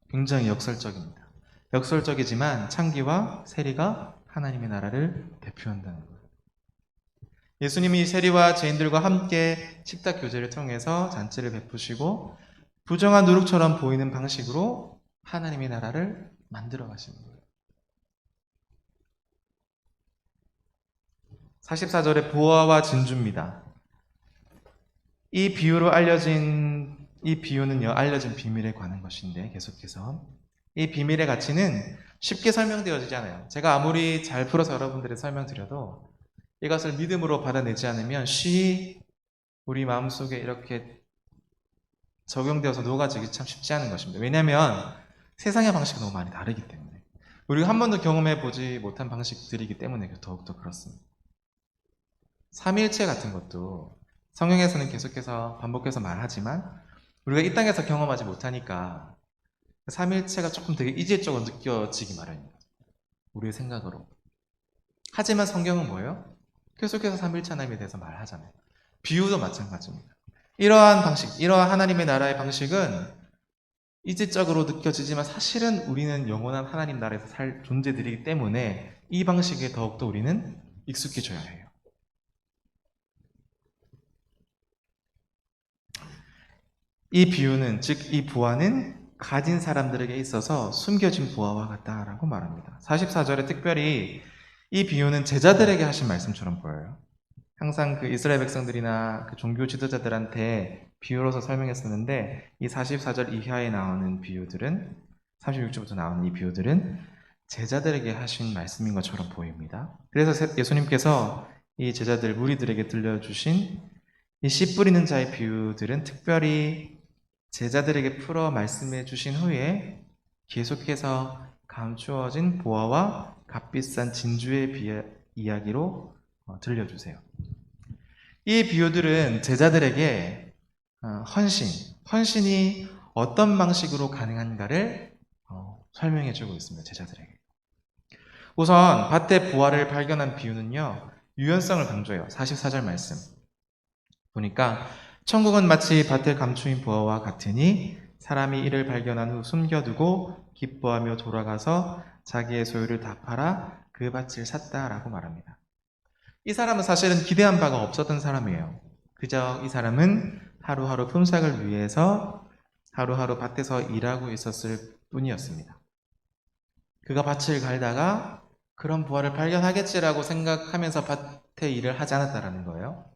굉장히 역설적입니다. 역설적이지만 창기와 세리가 하나님의 나라를 대표한다는 거예요. 예수님이 세리와 죄인들과 함께 식탁 교제를 통해서 잔치를 베푸시고 부정한 누룩처럼 보이는 방식으로 하나님의 나라를 만들어 가시는 거예요. 44절에 보화와 진주입니다. 이 비유는요, 알려진 비밀에 관한 것인데, 계속해서. 이 비밀의 가치는 쉽게 설명되어지지 않아요. 제가 아무리 잘 풀어서 여러분들이 설명드려도 이것을 믿음으로 받아내지 않으면 우리 마음속에 이렇게 적용되어서 녹아지기 참 쉽지 않은 것입니다. 왜냐하면 세상의 방식이 너무 많이 다르기 때문에, 우리가 한 번도 경험해 보지 못한 방식들이기 때문에 더욱더 그렇습니다. 삼위일체 같은 것도 성경에서는 계속해서 반복해서 말하지만 우리가 이 땅에서 경험하지 못하니까 삼위일체가 조금 되게 이질적으로 느껴지기 마련입니다. 우리의 생각으로. 하지만 성경은 뭐예요? 계속해서 삼위일체 하나님에 대해서 말하잖아요. 비유도 마찬가지입니다. 이러한 방식, 이러한 하나님의 나라의 방식은 이질적으로 느껴지지만 사실은 우리는 영원한 하나님 나라에서 살 존재들이기 때문에 이 방식에 더욱더 우리는 익숙해져야 해요. 이 비유는, 즉 이 부활은 가진 사람들에게 있어서 숨겨진 부활과 같다라고 말합니다. 44절에 특별히 이 비유는 제자들에게 하신 말씀처럼 보여요. 항상 그 이스라엘 백성들이나 그 종교 지도자들한테 비유로서 설명했었는데, 이 44절 이하에 나오는 비유들은, 36절부터 나오는 이 비유들은 제자들에게 하신 말씀인 것처럼 보입니다. 그래서 예수님께서 이 제자들, 무리들에게 들려주신 이 씨 뿌리는 자의 비유들은 특별히 제자들에게 풀어 말씀해 주신 후에 계속해서 감추어진 보화와 값비싼 진주의 이야기로 들려주세요. 이 비유들은 제자들에게 헌신이 어떤 방식으로 가능한가를 설명해 주고 있습니다. 제자들에게. 우선 밭의 부화를 발견한 비유는요, 유연성을 강조해요. 44절 말씀 보니까 천국은 마치 밭에 감추인 부화와 같으니 사람이 이를 발견한 후 숨겨두고 기뻐하며 돌아가서 자기의 소유를 다 팔아 그 밭을 샀다라고 말합니다. 이 사람은 사실은 기대한 바가 없었던 사람이에요. 그저 이 사람은 하루하루 품삯을 위해서 하루하루 밭에서 일하고 있었을 뿐이었습니다. 그가 밭을 갈다가 그런 부활을 발견하겠지라고 생각하면서 밭에 일을 하지 않았다라는 거예요.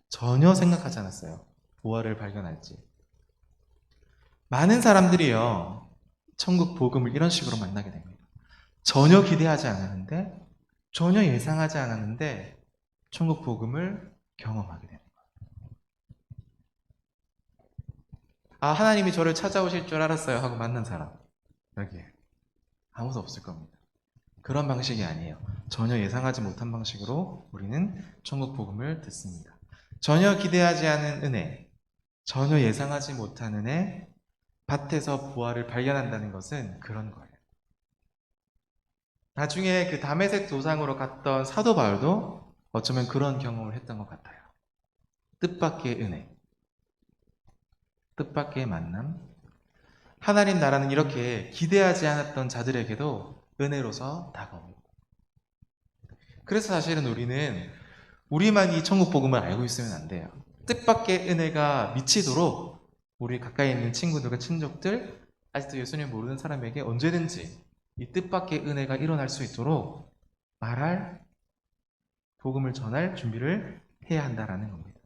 전혀 생각하지 않았어요. 부활을 발견할지. 많은 사람들이요, 천국 복음을 이런 식으로 만나게 됩니다. 전혀 기대하지 않았는데, 전혀 예상하지 않았는데 천국 복음을 경험하게 되는 거예요. 아, 하나님이 저를 찾아오실 줄 알았어요 하고 만난 사람 여기에 아무도 없을 겁니다. 그런 방식이 아니에요. 전혀 예상하지 못한 방식으로 우리는 천국 복음을 듣습니다. 전혀 기대하지 않은 은혜, 전혀 예상하지 못한 은혜, 밭에서 부활을 발견한다는 것은 그런 거예요. 나중에 그 다메섹 도상으로 갔던 사도 바울도 어쩌면 그런 경험을 했던 것 같아요. 뜻밖의 은혜, 뜻밖의 만남. 하나님 나라는 이렇게 기대하지 않았던 자들에게도 은혜로서 다가옵니다. 그래서 사실은 우리는 우리만 이 천국 복음을 알고 있으면 안 돼요. 뜻밖의 은혜가 미치도록 우리 가까이 있는 친구들과 친족들, 아직도 예수님 모르는 사람에게 언제든지 이 뜻밖의 은혜가 일어날 수 있도록 말할, 복음을 전할 준비를 해야 한다라는 겁니다.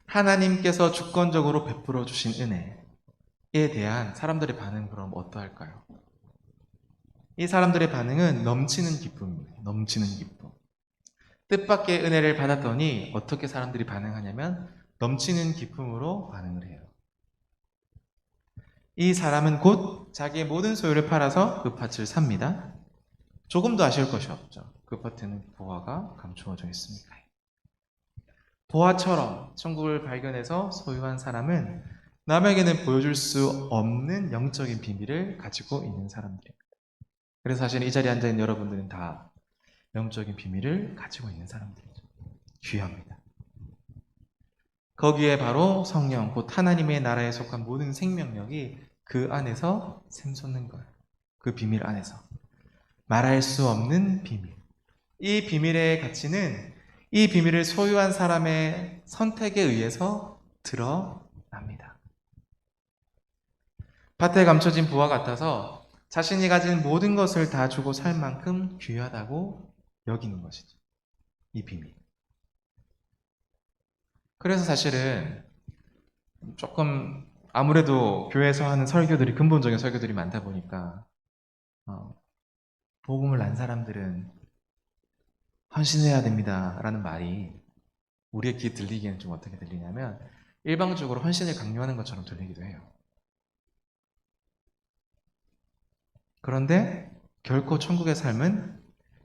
하나님께서 주권적으로 베풀어 주신 은혜에 대한 사람들의 반응은 그럼 어떠할까요? 이 사람들의 반응은 넘치는 기쁨입니다. 넘치는 기쁨. 뜻밖의 은혜를 받았더니 어떻게 사람들이 반응하냐면 넘치는 기쁨으로 반응을 해요. 이 사람은 곧 자기의 모든 소유를 팔아서 그 밭을 삽니다. 조금도 아쉬울 것이 없죠. 그 밭에는 보화가 감추어져 있으니까. 보화처럼 천국을 발견해서 소유한 사람은 남에게는 보여줄 수 없는 영적인 비밀을 가지고 있는 사람들입니다. 그래서 사실 이 자리에 앉아있는 여러분들은 다 영적인 비밀을 가지고 있는 사람들이죠. 귀합니다. 거기에 바로 성령, 곧 하나님의 나라에 속한 모든 생명력이 그 안에서 샘솟는 거예요. 그 비밀 안에서. 말할 수 없는 비밀. 이 비밀의 가치는 이 비밀을 소유한 사람의 선택에 의해서 드러납니다. 밭에 감춰진 부와 같아서 자신이 가진 모든 것을 다 주고 살 만큼 귀하다고 여기는 것이죠. 이 비밀. 그래서 사실은 조금 아무래도 교회에서 하는 설교들이 근본적인 설교들이 많다 보니까 복음을 난 사람들은 헌신해야 됩니다 라는 말이 우리의 귀에 들리기에는 좀 어떻게 들리냐면 일방적으로 헌신을 강요하는 것처럼 들리기도 해요. 그런데 결코 천국의 삶은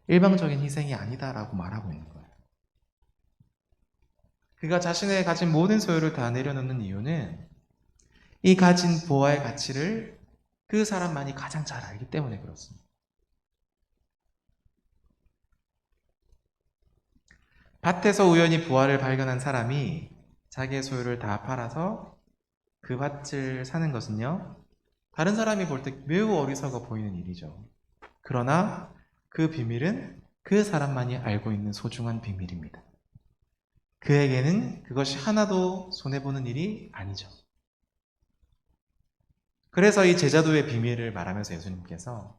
일방적인 희생이 아니다라고 말하고 있는 거예요. 그가 자신의 가진 모든 소유를 다 내려놓는 이유는 이 가진 보화의 가치를 그 사람만이 가장 잘 알기 때문에 그렇습니다. 밭에서 우연히 보화를 발견한 사람이 자기의 소유를 다 팔아서 그 밭을 사는 것은요, 다른 사람이 볼 때 매우 어리석어 보이는 일이죠. 그러나 그 비밀은 그 사람만이 알고 있는 소중한 비밀입니다. 그에게는 그것이 하나도 손해보는 일이 아니죠. 그래서 이 제자도의 비밀을 말하면서 예수님께서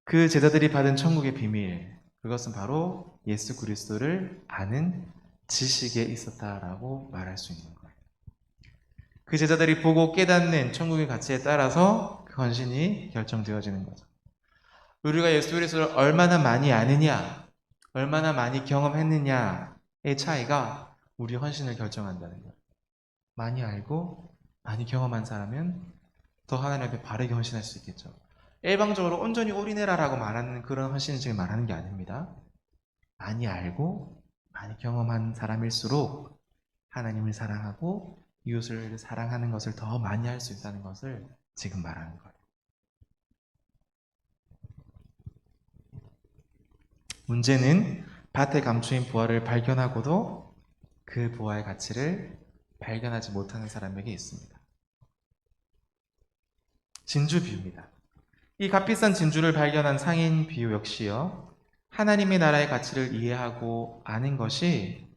그 제자들이 받은 천국의 비밀, 그것은 바로 예수 그리스도를 아는 지식에 있었다라고 말할 수 있는 거예요. 그 제자들이 보고 깨닫는 천국의 가치에 따라서 그 헌신이 결정되어지는 거죠. 우리가 예수 그리스도를 얼마나 많이 아느냐, 얼마나 많이 경험했느냐의 차이가 우리 헌신을 결정한다는 거예요. 많이 알고 많이 경험한 사람은 더 하나님 앞에 바르게 헌신할 수 있겠죠. 일방적으로 온전히 올인해라라고 말하는 그런 헌신을 지금 말하는 게 아닙니다. 많이 알고 많이 경험한 사람일수록 하나님을 사랑하고 이웃을 사랑하는 것을 더 많이 할 수 있다는 것을 지금 말하는 거예요. 문제는 밭에 감추인 보화를 발견하고도 그 보화의 가치를 발견하지 못하는 사람에게 있습니다. 진주 비유입니다. 이 값비싼 진주를 발견한 상인 비유 역시요, 하나님의 나라의 가치를 이해하고 아는 것이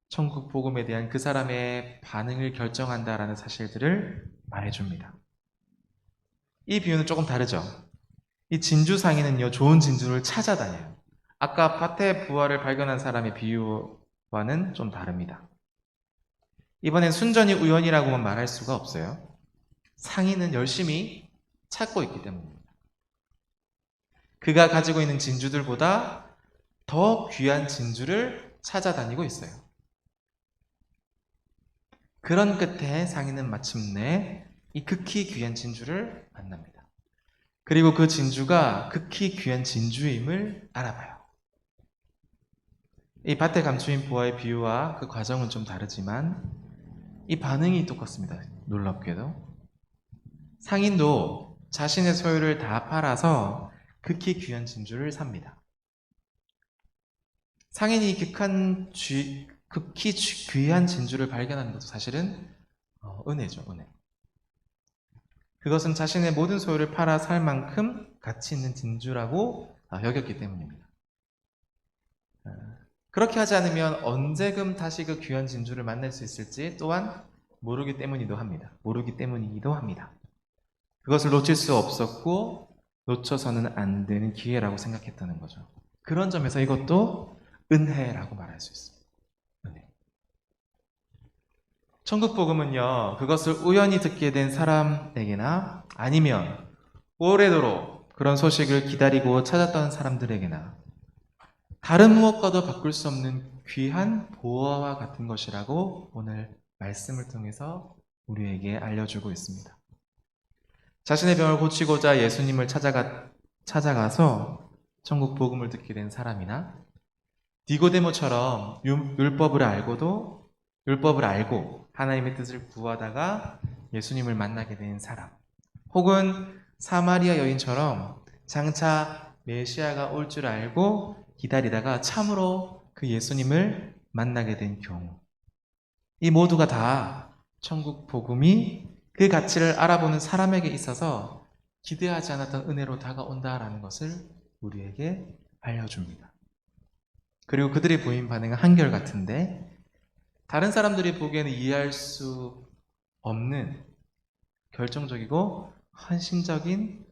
천국 복음에 대한 그 사람의 반응을 결정한다라는 사실들을 말해줍니다. 이 비유는 조금 다르죠. 이 진주 상인은요, 좋은 진주를 찾아다녀요. 아까 밭에 부화를 발견한 사람의 비유와는 좀 다릅니다. 이번엔 순전히 우연이라고만 말할 수가 없어요. 상인은 열심히 찾고 있기 때문입니다. 그가 가지고 있는 진주들보다 더 귀한 진주를 찾아다니고 있어요. 그런 끝에 상인은 마침내 이 극히 귀한 진주를 만납니다. 그리고 그 진주가 극히 귀한 진주임을 알아봐요. 이 밭에 감추인 보화의 비유와 그 과정은 좀 다르지만 이 반응이 똑같습니다. 놀랍게도. 상인도 자신의 소유를 다 팔아서 극히 귀한 진주를 삽니다. 상인이 극히 귀한 진주를 발견하는 것도 사실은 은혜죠, 은혜. 그것은 자신의 모든 소유를 팔아 살 만큼 가치 있는 진주라고 여겼기 때문입니다. 그렇게 하지 않으면 언제금 다시 그 귀한 진주를 만날 수 있을지 또한 모르기 때문이기도 합니다. 그것을 놓칠 수 없었고 놓쳐서는 안 되는 기회라고 생각했다는 거죠. 그런 점에서 이것도 은혜라고 말할 수 있습니다. 은혜. 천국 복음은요, 그것을 우연히 듣게 된 사람에게나 아니면 오래도록 그런 소식을 기다리고 찾았던 사람들에게나 다른 무엇과도 바꿀 수 없는 귀한 보화와 같은 것이라고 오늘 말씀을 통해서 우리에게 알려주고 있습니다. 자신의 병을 고치고자 예수님을 찾아가서 천국 복음을 듣게 된 사람이나 니고데모처럼 율법을 알고 하나님의 뜻을 구하다가 예수님을 만나게 된 사람, 혹은 사마리아 여인처럼 장차 메시아가 올 줄 알고 기다리다가 참으로 그 예수님을 만나게 된 경우, 이 모두가 다 천국 복음이 그 가치를 알아보는 사람에게 있어서 기대하지 않았던 은혜로 다가온다라는 것을 우리에게 알려줍니다. 그리고 그들이 보인 반응은 한결같은데 다른 사람들이 보기에는 이해할 수 없는 결정적이고 헌신적인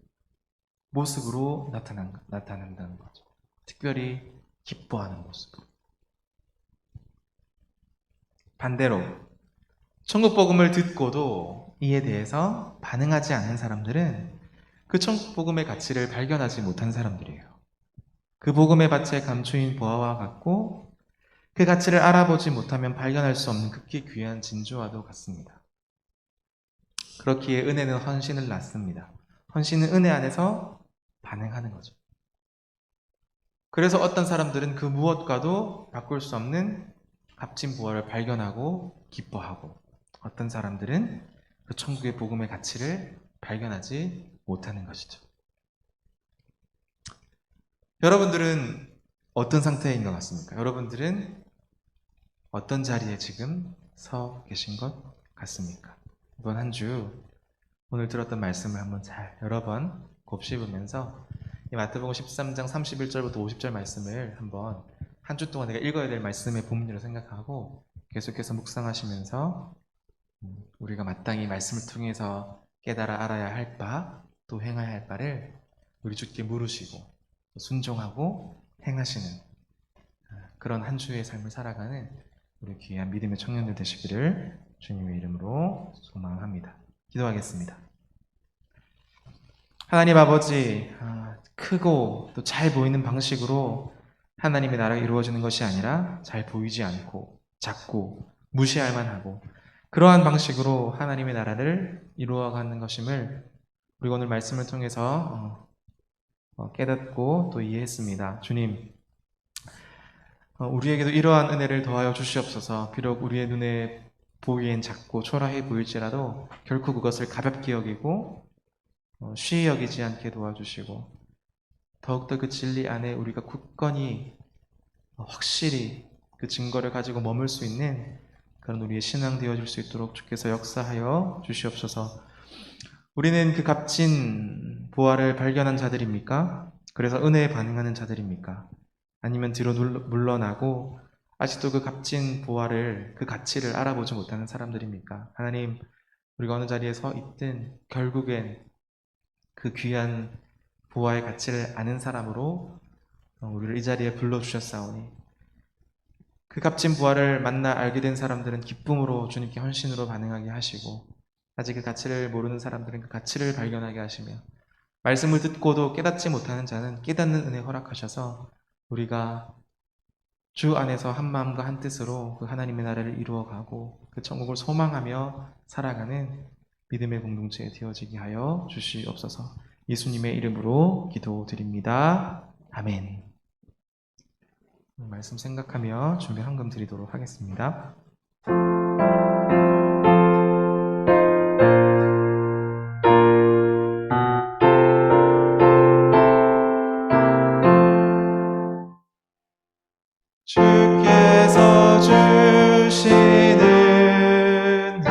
모습으로 나타난다는 거죠. 특별히 기뻐하는 모습. 반대로 천국 복음을 듣고도 이에 대해서 반응하지 않는 사람들은 그 천국 복음의 가치를 발견하지 못한 사람들이에요. 그 복음의 밭에 감추인 보화와 같고 그 가치를 알아보지 못하면 발견할 수 없는 극히 귀한 진주와도 같습니다. 그렇기에 은혜는 헌신을 낳습니다. 헌신은 은혜 안에서 반응하는 거죠. 그래서 어떤 사람들은 그 무엇과도 바꿀 수 없는 값진 부활을 발견하고 기뻐하고, 어떤 사람들은 그 천국의 복음의 가치를 발견하지 못하는 것이죠. 여러분들은 어떤 상태인 것 같습니까? 여러분들은 어떤 자리에 지금 서 계신 것 같습니까? 이번 한 주 오늘 들었던 말씀을 한번 잘 여러 번 곱씹으면서 이 마태복음 13장 31절부터 50절 말씀을 한번 한 주 동안 내가 읽어야 될 말씀의 본문으로 생각하고 계속해서 묵상하시면서 우리가 마땅히 말씀을 통해서 깨달아 알아야 할 바, 또 행해야 할 바를 우리 주께 물으시고 순종하고 행하시는 그런 한 주의 삶을 살아가는 우리 귀한 믿음의 청년들 되시기를 주님의 이름으로 소망합니다. 기도하겠습니다. 하나님 아버지, 크고 또 잘 보이는 방식으로 하나님의 나라가 이루어지는 것이 아니라 잘 보이지 않고 작고 무시할 만하고 그러한 방식으로 하나님의 나라를 이루어가는 것임을 우리가 오늘 말씀을 통해서 깨닫고 또 이해했습니다. 주님, 우리에게도 이러한 은혜를 더하여 주시옵소서. 비록 우리의 눈에 보기엔 작고 초라해 보일지라도 결코 그것을 가볍게 여기고 쉬이 여기지 않게 도와주시고, 더욱더 그 진리 안에 우리가 굳건히 확실히 그 증거를 가지고 머물 수 있는 그런 우리의 신앙 되어질 수 있도록 주께서 역사하여 주시옵소서. 우리는 그 값진 보화를 발견한 자들입니까? 그래서 은혜에 반응하는 자들입니까? 아니면 뒤로 물러나고 아직도 그 값진 보화를, 그 가치를 알아보지 못하는 사람들입니까? 하나님, 우리가 어느 자리에 서 있든 결국엔 그 귀한 보화의 가치를 아는 사람으로 우리를 이 자리에 불러주셨사오니, 그 값진 부활을 만나 알게 된 사람들은 기쁨으로 주님께 헌신으로 반응하게 하시고, 아직 그 가치를 모르는 사람들은 그 가치를 발견하게 하시며, 말씀을 듣고도 깨닫지 못하는 자는 깨닫는 은혜 허락하셔서 우리가 주 안에서 한 마음과 한 뜻으로 그 하나님의 나라를 이루어가고 그 천국을 소망하며 살아가는 믿음의 공동체에 되어지게 하여 주시옵소서. 예수님의 이름으로 기도드립니다. 아멘. 말씀 생각하며 준비 헌금 드리도록 하겠습니다. 주께서 주시는 해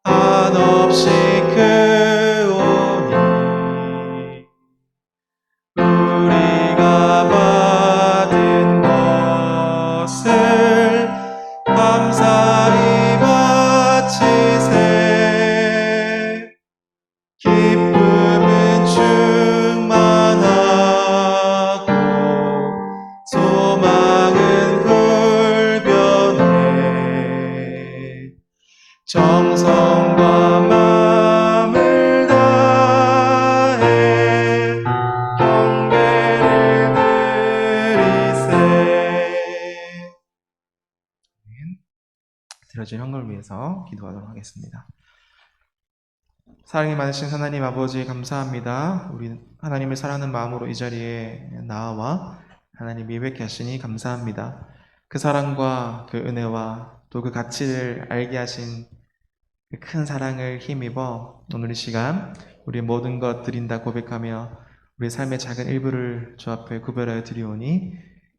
한없이 크오니 우리가 받은 것을 감사히 바치세. 기쁨은 충만하고 소망은 불변해. 정성과 마음을 다해 경배를 드리세. 드려진 헌금을 위해서 기도하도록 하겠습니다. 사랑이 많으신 하나님 아버지, 감사합니다. 우리 하나님을 사랑하는 마음으로 이 자리에 나와 하나님 예배케 하시니 감사합니다. 그 사랑과 그 은혜와 또 그 가치를 알게 하신 그 큰 사랑을 힘입어 오늘 이 시간 우리 모든 것 드린다 고백하며 우리 삶의 작은 일부를 주 앞에 구별하여 드리오니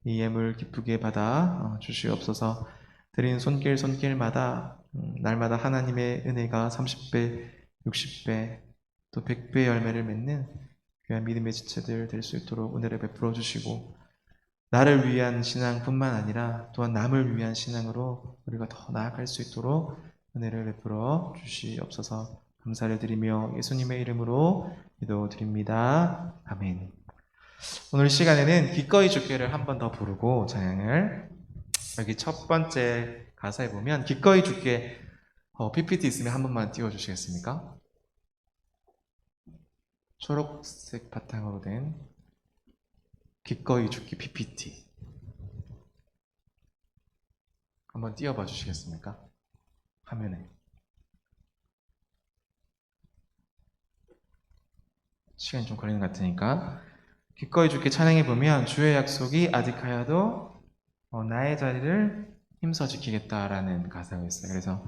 이 예물 기쁘게 받아 주시옵소서. 드린 손길마다 날마다 하나님의 은혜가 30배 60배 또 100배 열매를 맺는 귀한 믿음의 지체들 될 수 있도록 은혜를 베풀어 주시고, 나를 위한 신앙뿐만 아니라 또한 남을 위한 신앙으로 우리가 더 나아갈 수 있도록 은혜를 베풀어 주시옵소서. 감사를 드리며 예수님의 이름으로 기도드립니다. 아멘. 오늘 시간에는 기꺼이 주께를 한 번 더 부르고 찬양을, 여기 첫 번째 가사에 보면 기꺼이 주께 PPT 있으면 한 번만 띄워주시겠습니까? 초록색 바탕으로 된 기꺼이 죽기 PPT. 한번 띄워봐 주시겠습니까? 화면에. 시간이 좀 걸리는 것 같으니까 기꺼이 주께 찬양해 보면 주의 약속이 아직하여도 나의 자리를 힘써 지키겠다라는 가사가 있어요. 그래서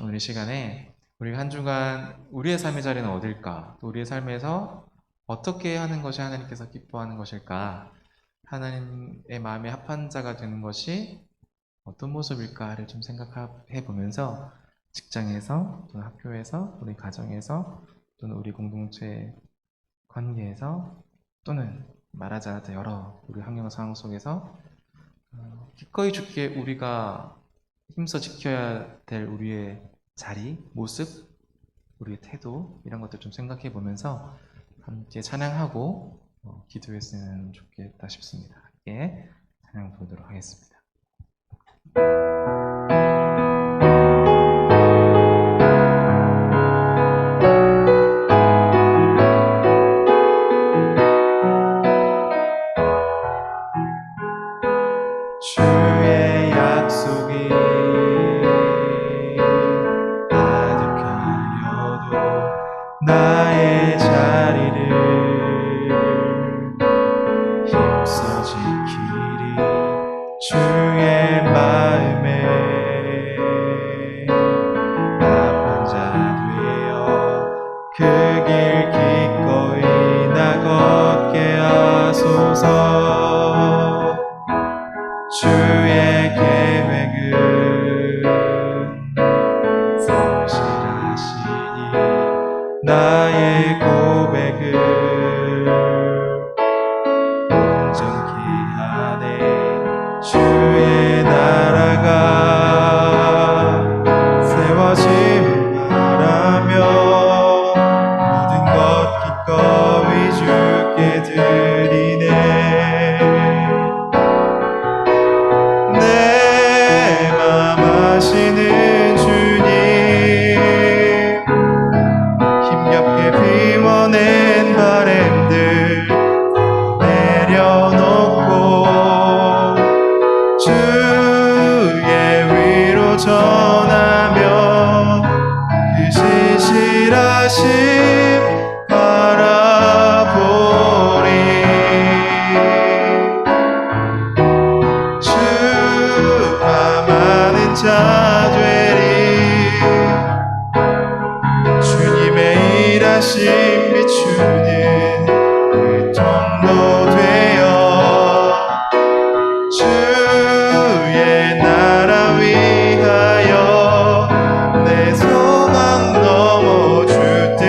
오늘 이 시간에 우리가 한 주간 우리의 삶의 자리는 어딜까? 또 우리의 삶에서 어떻게 하는 것이 하나님께서 기뻐하는 것일까? 하나님의 마음에 합한 자가 되는 것이 어떤 모습일까를 좀 생각해 보면서 직장에서 또는 학교에서 우리 가정에서 또는 우리 공동체 관계에서 또는 말하자 여러 우리 환경 상황 속에서 기꺼이 주께 우리가 힘써 지켜야 될 우리의 자리, 모습, 우리의 태도 이런 것들 좀 생각해 보면서 함께 찬양하고 기도했으면 좋겠다 싶습니다. 함께 찬양 보도록 하겠습니다. 주의 약속이 아득하여도 나의 자리를 힘써 지키리 주의 마음에 합한 자 되어 그 길 기꺼이 나 걷게 하소서. 주의 계획은 성실하시니 나의 고백을 온전케 하네. 주의 나라가 세워짐을 바라며 모든 것 기꺼이 주께 드리네. 내 맘 아시는 주님, 힘겹게 비워낸 바램들 내려놓고 주의 위로 전하며 그 신실하심 바라보리. 자 되리. 주님의 일하심 비추는 그 통로 되어 주의 나라 위하여 내 소망 넘어 주 뜻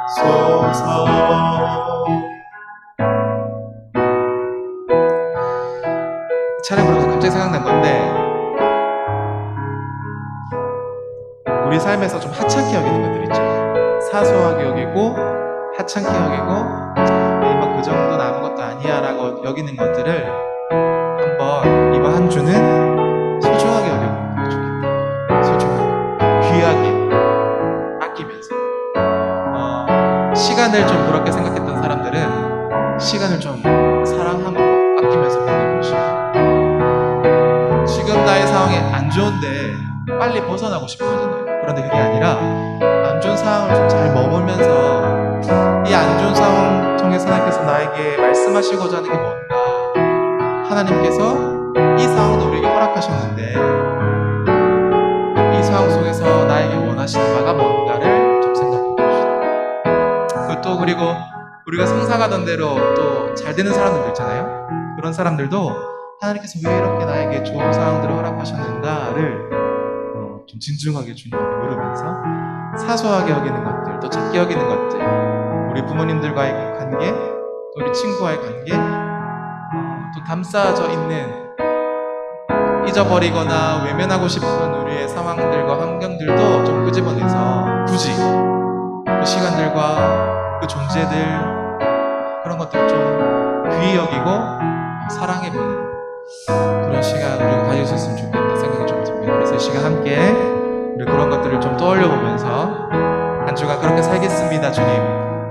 이루소서. 차를 부르면서 갑자기 생각난 건데, 우리 삶에서 좀 하찮게 여기는 것들 있죠. 사소하게 여기고 하찮게 여기고 뭐 그 정도는 아무것도 아니야 라고 여기는 것들을 한번 이번 한 주는 소중하게 여겨보는 게 좋겠다. 소중하게, 귀하게, 아끼면서 시간을 좀 그렇게 생각했던 사람들은 시간을 좀 사랑하고 아끼면서 보내고 싶어요. 지금 나의 상황이 안 좋은데 빨리 벗어나고 싶어 하잖아요. 그런데 그게 아니라 안 좋은 상황을 좀 잘 머물면서 이 안 좋은 상황 통해서 하나님께서 나에게 말씀하시고자 하는 게 뭔가, 하나님께서 이 상황도 우리에게 허락하셨는데 이 상황 속에서 나에게 원하시는 바가 뭔가를 좀 생각해 봅시다. 또 그리고 우리가 상상하던 대로 또 잘 되는 사람들 있잖아요. 그런 사람들도 하나님께서 왜 이렇게 나에게 좋은 상황들을 허락하셨는가를 좀 진중하게 주님께 물으면서 사소하게 여기는 것들, 또 작게 여기는 것들, 우리 부모님들과의 관계, 또 우리 친구와의 관계, 또 담쌓아져 있는 잊어버리거나 외면하고 싶은 우리의 상황들과 환경들도 좀 끄집어내서 굳이 그 시간들과 그 존재들, 그런 것들을 좀 귀히 여기고 사랑해보는 그런 시간 우리가 가질 수 있으면 좋겠다 생각이 좀 듭니다. 그래서 이 시간 함께 우리 그런 것들을 좀 떠올려보면서 한 주간 그렇게 살겠습니다. 주님,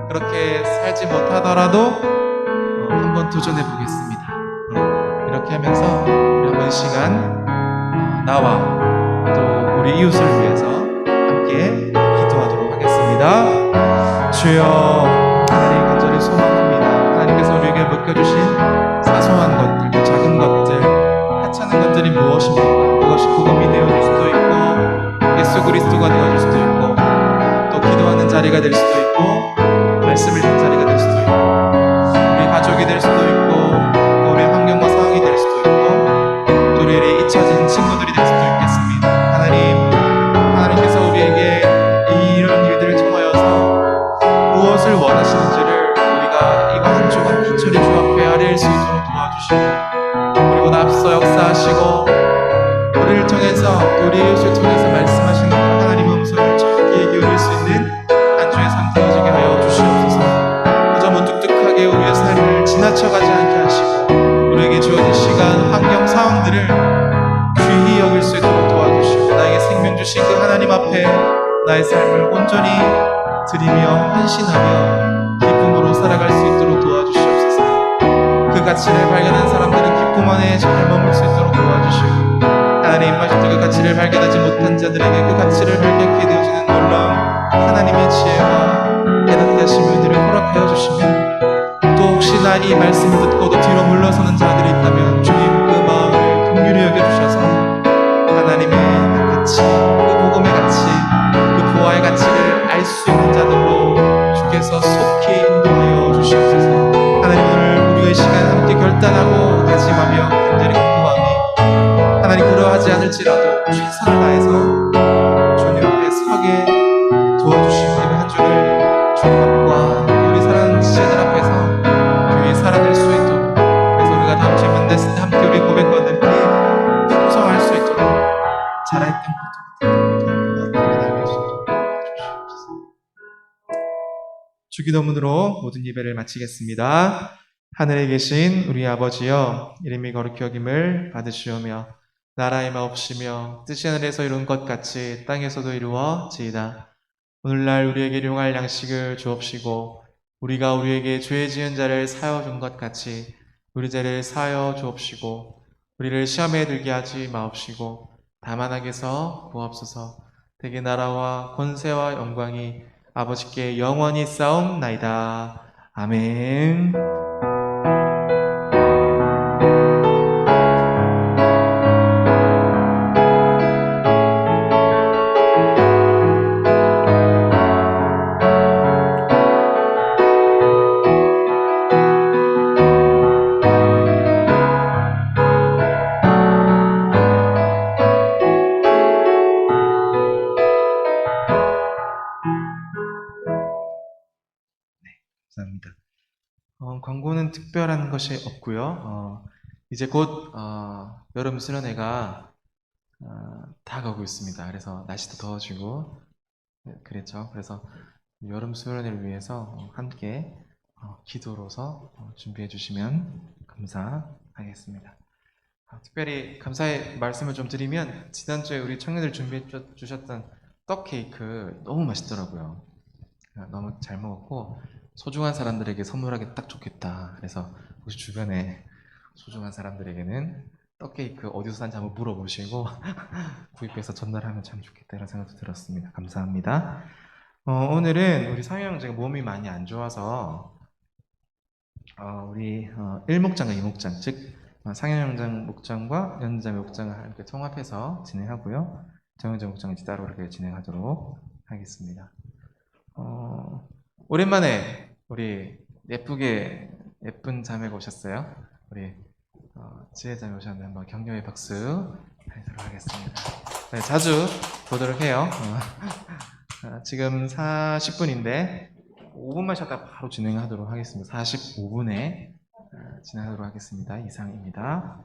그렇게 살지 못하더라도 한번 도전해보겠습니다. 이런 이렇게 하면서 우리 한번 이 시간 나와 또 우리 이웃을 위해서 함께 기도하도록 하겠습니다. 주여, 하나님 간절히 소망합니다. 하나님께서 우리에게 맡겨주신 사소한 것들, 또 작은 것들, 하찮은 것들이 무엇입니까? 그것이 복음이 되어줄 수도 있고 예수 그리스도가 되어줄 수도 있고 또 기도하는 자리가 될 수도 있고 말씀을 듣는 자리가 될 수도 있고 우리 가족이 될 수도 있고 또 우리의 환경과 상황이 될 수도 있고 또 우리의 잊혀진 친구들이 될 수도 있겠습니다. 하나님께서 우리에게 이런 일들을 통하여서 무엇을 원하시는지를 우리가 이거 한 주간 간절히 주 앞에 아뢰일 수 있도록 도와주시고 그리고 앞서 역사하시고 우리를 통해서 또 우리 이웃을 통해서 말씀하시는 하나님의 음성을 정확히 기울일 수 있는 한 주의 삶 되어지게 하여 주시옵소서. 그저 무뚝뚝하게 우리의 삶을 지나쳐가지 않게 하시고 우리에게 주어진 시간, 환경, 상황들을 귀히 여길 수 있도록 도와주시고 나에게 생명 주신 그 하나님 앞에 나의 삶을 온전히 드리며 헌신하며 기쁨으로 살아갈 수 있도록 도와주시옵소서. 그 가치를 발견한 사람들은 기쁨 안에 잘 머물 수 있도록 도와주시고 하나님 마셔도 그 가치를 발견하지 못한 자들에게 그 가치를 발견하게 되어지는 놀라운 하나님의 지혜와 깨닫게 하시며 은혜를 허락하여 주시며 또 혹시나 이 말씀을 듣고도 뒤로 물러서는 자들이 있다면 주님 그 마음을 긍휼히 여겨주셔서 하나님의 그 가치, 그 복음의 가치, 그 부활의 가치를 알 수 있는 자들로 주께서 속히 인도하여 주시옵소서. 하나님 오늘 우리가 이 시간 함께 결단하고 다짐하며 간절히 기도하니 하나님 그러하지 않을지라도 최선을 다해서 주님 앞에 서게 도와주시고 이번 한 주를 주님 앞과 우리 사랑하는 지체들 앞에서 교회에 살아낼 수 있도록 그래서 우리가 다음 주에 만났을 때 함께 우리 고백과 함께 풍성할 수 있도록 잘했던 것도 나에게 주시옵소서. 주기도문으로 모든 예배를 마치겠습니다. 하늘에 계신 우리 아버지여 이름이 거룩히 여김을 받으시오며 나라의 마옵시며 뜻이 하늘에서 이룬 것 같이 땅에서도 이루어지이다. 오늘날 우리에게 일용할 양식을 주옵시고 우리가 우리에게 죄 지은 자를 사하여 준 것 같이 우리 죄를 사하여 주옵시고 우리를 시험에 들게 하지 마옵시고 다만 악에서 구하옵소서. 대개 나라와 권세와 영광이 아버지께 영원히 싸움나이다. 아멘. 감사합니다. 광고는 특별한 것이 없고요. 이제 곧 여름 수련회가 다가오고 있습니다. 그래서 날씨도 더워지고 그랬죠. 그래서 여름 수련회를 위해서 함께 기도로서 준비해 주시면 감사하겠습니다. 특별히 감사의 말씀을 좀 드리면 지난주에 우리 청년들 준비해 주셨던 떡 케이크 너무 맛있더라고요. 너무 잘 먹었고 소중한 사람들에게 선물하기 딱 좋겠다. 그래서 혹시 주변에 소중한 사람들에게는 떡 케이크 어디서 산지 한번 물어보시고 구입해서 전달하면 참 좋겠다 이런 생각도 들었습니다. 감사합니다. 오늘은 우리 상영 형제가 몸이 많이 안 좋아서 우리 1목장과 2목장 즉 상영 형장 목장과 연장 목장을 함께 통합해서 진행하고요. 정영장 목장은 이제 따로 이렇게 진행하도록 하겠습니다. 오랜만에 우리 예쁜 자매가 오셨어요. 우리 지혜 자매 오셨는데 한번 격려의 박수 드리도록 하겠습니다. 네, 자주 보도록 해요. 지금 40분인데 5분만 쉬었다가 바로 진행하도록 하겠습니다. 45분에 진행하도록 하겠습니다. 이상입니다.